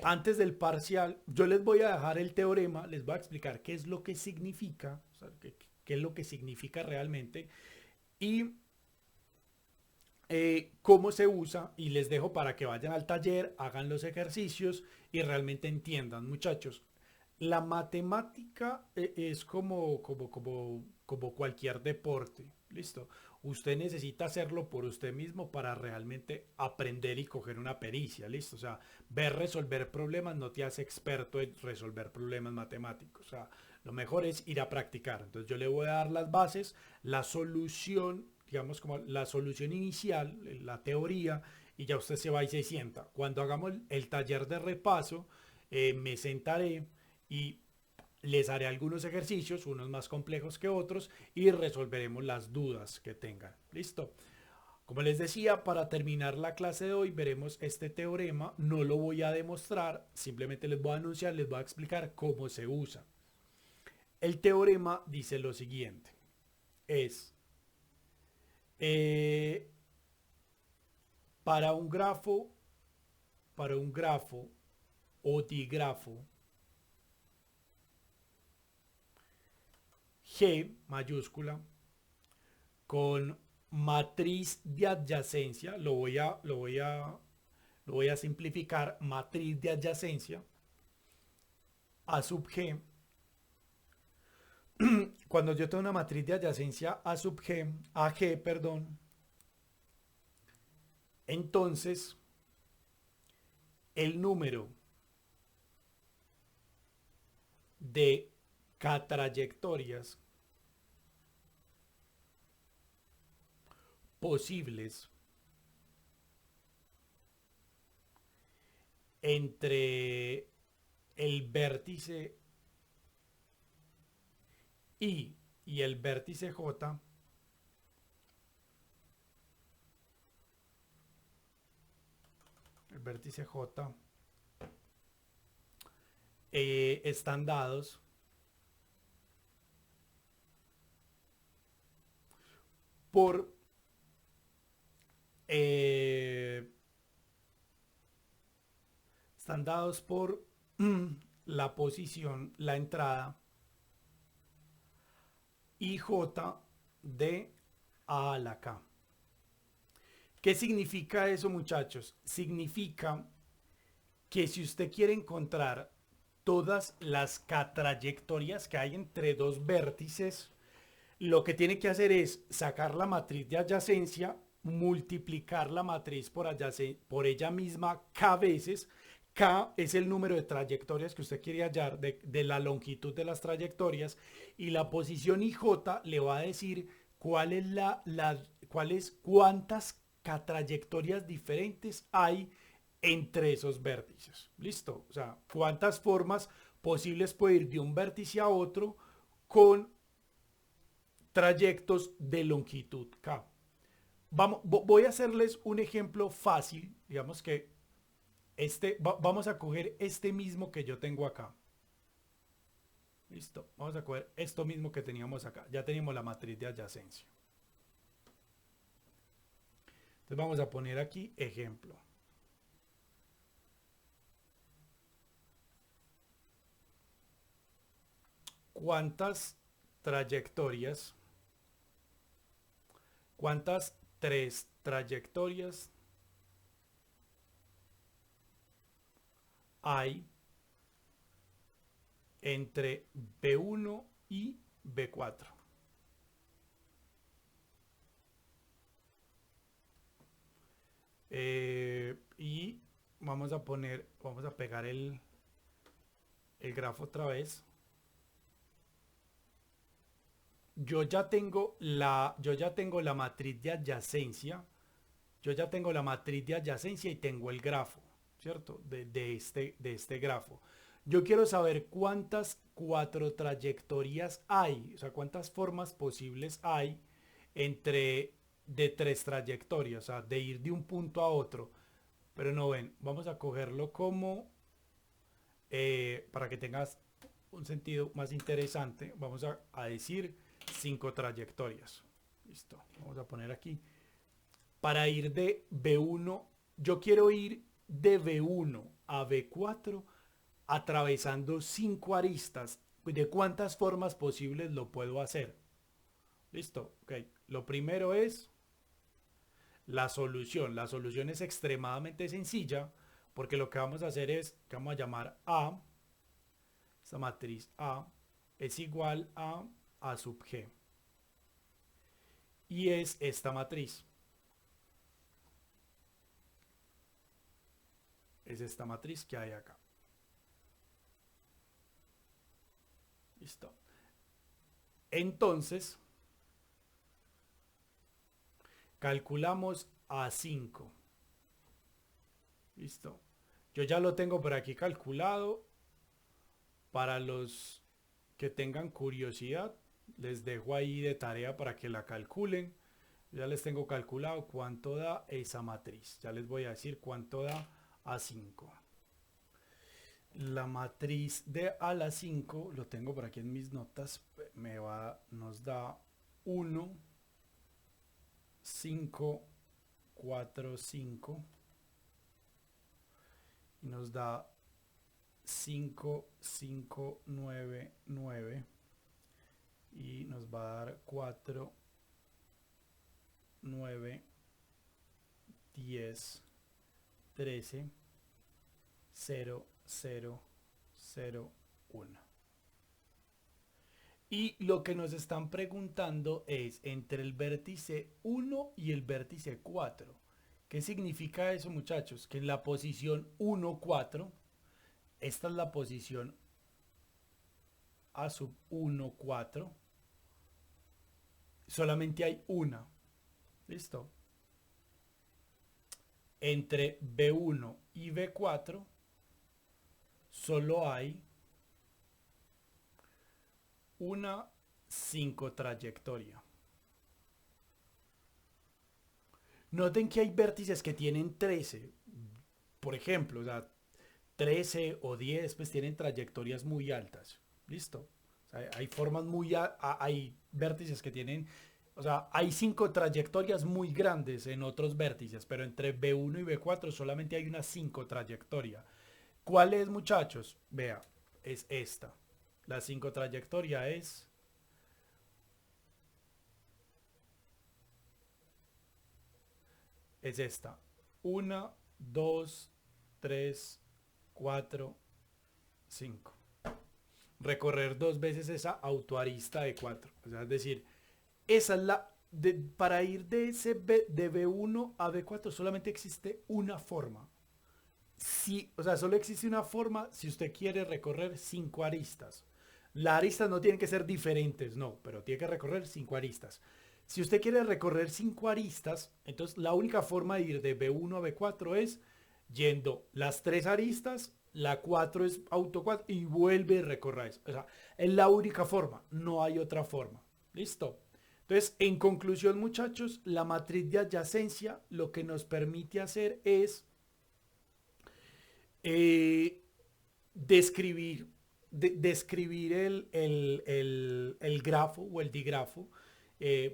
Antes del parcial, yo les voy a dejar el teorema, les voy a explicar qué es lo que significa, o sea, qué es lo que significa realmente y cómo se usa y les dejo para que vayan al taller, hagan los ejercicios y realmente entiendan, muchachos. La matemática es como cualquier deporte, ¿listo? Usted necesita hacerlo por usted mismo para realmente aprender y coger una pericia, ¿listo? O sea, ver resolver problemas no te hace experto en resolver problemas matemáticos. O sea, lo mejor es ir a practicar. Entonces yo le voy a dar las bases, la solución, digamos como la solución inicial, la teoría, y ya usted se va y se sienta. Cuando hagamos el taller de repaso, me sentaré y les haré algunos ejercicios, unos más complejos que otros, y resolveremos las dudas que tengan. ¿Listo? Como les decía, para terminar la clase de hoy veremos este teorema. No lo voy a demostrar, simplemente les voy a anunciar, les voy a explicar cómo se usa. El teorema dice lo siguiente. Es eh, para un grafo, o digrafo G mayúscula con matriz de adyacencia, lo voy a simplificar, matriz de adyacencia A sub G. Cuando yo tengo una matriz de adyacencia A sub G, A G, perdón, entonces el número de k-trayectorias posibles entre el vértice I y el vértice J están dados por eh, están dados por la posición, la entrada IJ de A a la K. ¿Qué significa eso, muchachos? Significa que si usted quiere encontrar todas las K-trayectorias que hay entre dos vértices, lo que tiene que hacer es sacar la matriz de adyacencia, multiplicar la matriz por ella misma K veces. K es el número de trayectorias que usted quiere hallar, de la longitud de las trayectorias, y la posición IJ le va a decir cuántas trayectorias diferentes hay entre esos vértices. ¿Listo? O sea, cuántas formas posibles puede ir de un vértice a otro con trayectos de longitud K. Voy a hacerles un ejemplo fácil, digamos que vamos a coger este mismo que yo tengo acá. Listo, vamos a coger esto mismo que teníamos acá. Ya teníamos la matriz de adyacencia. Entonces vamos a poner aquí ejemplo. ¿Cuántas trayectorias? ¿Cuántas tres trayectorias hay entre B1 y B4? Y vamos a pegar el grafo otra vez. Yo ya tengo la matriz de adyacencia. Yo ya tengo la matriz de adyacencia y tengo el grafo, ¿cierto? De este grafo. Yo quiero saber cuántas cuatro trayectorias hay, o sea, cuántas formas posibles hay entre de tres trayectorias, o sea, de ir de un punto a otro. Pero no ven, vamos a cogerlo como, para que tengas un sentido más interesante, vamos a decir 5 trayectorias. Listo, vamos a poner aquí. Para ir de B1, yo quiero ir de B1 a B4 atravesando 5 aristas. ¿De cuántas formas posibles lo puedo hacer? Listo, ok. Lo primero es la solución. La solución es extremadamente sencilla porque lo que vamos a hacer es que vamos a llamar A, esta matriz A es igual a sub G. Y es esta matriz. Es esta matriz que hay acá. Listo. Entonces, calculamos A5. Listo. Yo ya lo tengo por aquí calculado. Para los que tengan curiosidad, les dejo ahí de tarea para que la calculen. Ya les tengo calculado cuánto da esa matriz. Ya les voy a decir cuánto da A5. La matriz de a la 5, lo tengo por aquí en mis notas, nos da 1, 5, 4, 5. Y nos da 5, 5, 9, 9. Y nos va a dar 4, 9, 10, 13, 0, 0, 0, 1. Y lo que nos están preguntando es entre el vértice 1 y el vértice 4. ¿Qué significa eso, muchachos? Que en la posición 1, 4, esta es la posición A sub 1, 4, solamente hay una. ¿Listo? Entre B1 y B4 solo hay una 5 trayectoria. Noten que hay vértices que tienen 13. Por ejemplo, o sea, 13 o 10 pues tienen trayectorias muy altas. ¿Listo? O sea, hay formas hay vértices que tienen, o sea, hay 5 trayectorias muy grandes en otros vértices, pero entre B1 y B4 solamente hay una 5 trayectoria. ¿Cuál es, muchachos? Vea, es esta. La 5 trayectoria es esta. 1, 2, 3, 4, 5. Recorrer 2 veces esa autoarista de 4. O sea, es decir, esa es para ir de B1 a B4 solamente existe una forma. O sea, solo existe una forma si usted quiere recorrer 5 aristas. Las aristas no tienen que ser diferentes, no, pero tiene que recorrer 5 aristas. Si usted quiere recorrer 5 aristas, entonces la única forma de ir de B1 a B4 es yendo las 3 aristas, la 4 es auto 4 y vuelve a recorrer eso. O sea, es la única forma, no hay otra forma. ¿Listo? Entonces, en conclusión, muchachos, la matriz de adyacencia lo que nos permite hacer es eh, describir, describir el grafo o el digrafo.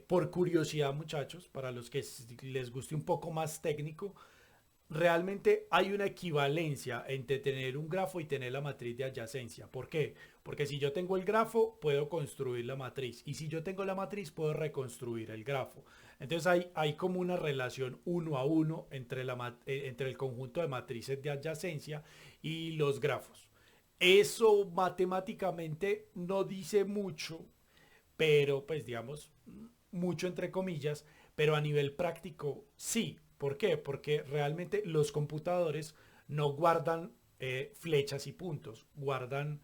Por curiosidad, muchachos, para los que les guste un poco más técnico, realmente hay una equivalencia entre tener un grafo y tener la matriz de adyacencia. ¿Por qué? Porque si yo tengo el grafo, puedo construir la matriz. Y si yo tengo la matriz, puedo reconstruir el grafo. Entonces hay como una relación 1 a 1 entre el conjunto de matrices de adyacencia y los grafos. Eso matemáticamente no dice mucho, pero pues digamos, mucho entre comillas, pero a nivel práctico sí. ¿Por qué? Porque realmente los computadores no guardan flechas y puntos, guardan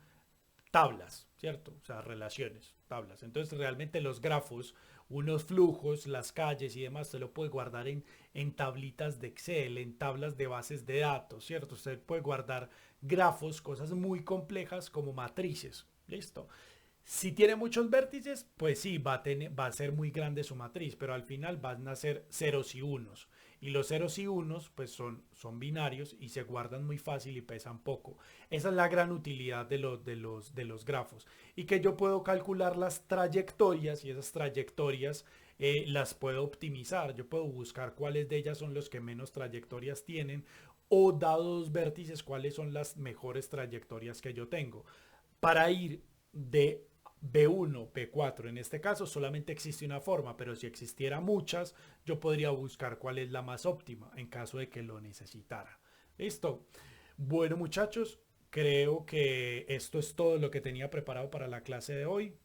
tablas, ¿cierto? O sea, relaciones, tablas. Entonces realmente los grafos, unos flujos, las calles y demás, se lo puede guardar en tablitas de Excel, en tablas de bases de datos, ¿cierto? Usted puede guardar grafos, cosas muy complejas como matrices, ¿listo? Si tiene muchos vértices, pues sí, va a ser muy grande su matriz, pero al final van a ser ceros y unos. Y los ceros y unos, pues son binarios y se guardan muy fácil y pesan poco. Esa es la gran utilidad de los grafos. Y que yo puedo calcular las trayectorias y esas trayectorias las puedo optimizar. Yo puedo buscar cuáles de ellas son los que menos trayectorias tienen o dado dos vértices, cuáles son las mejores trayectorias que yo tengo. Para ir de B1, P4, en este caso solamente existe una forma, pero si existiera muchas, yo podría buscar cuál es la más óptima en caso de que lo necesitara. ¿Listo? Bueno, muchachos, creo que esto es todo lo que tenía preparado para la clase de hoy.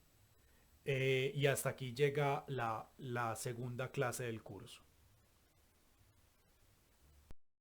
Y hasta aquí llega la segunda clase del curso.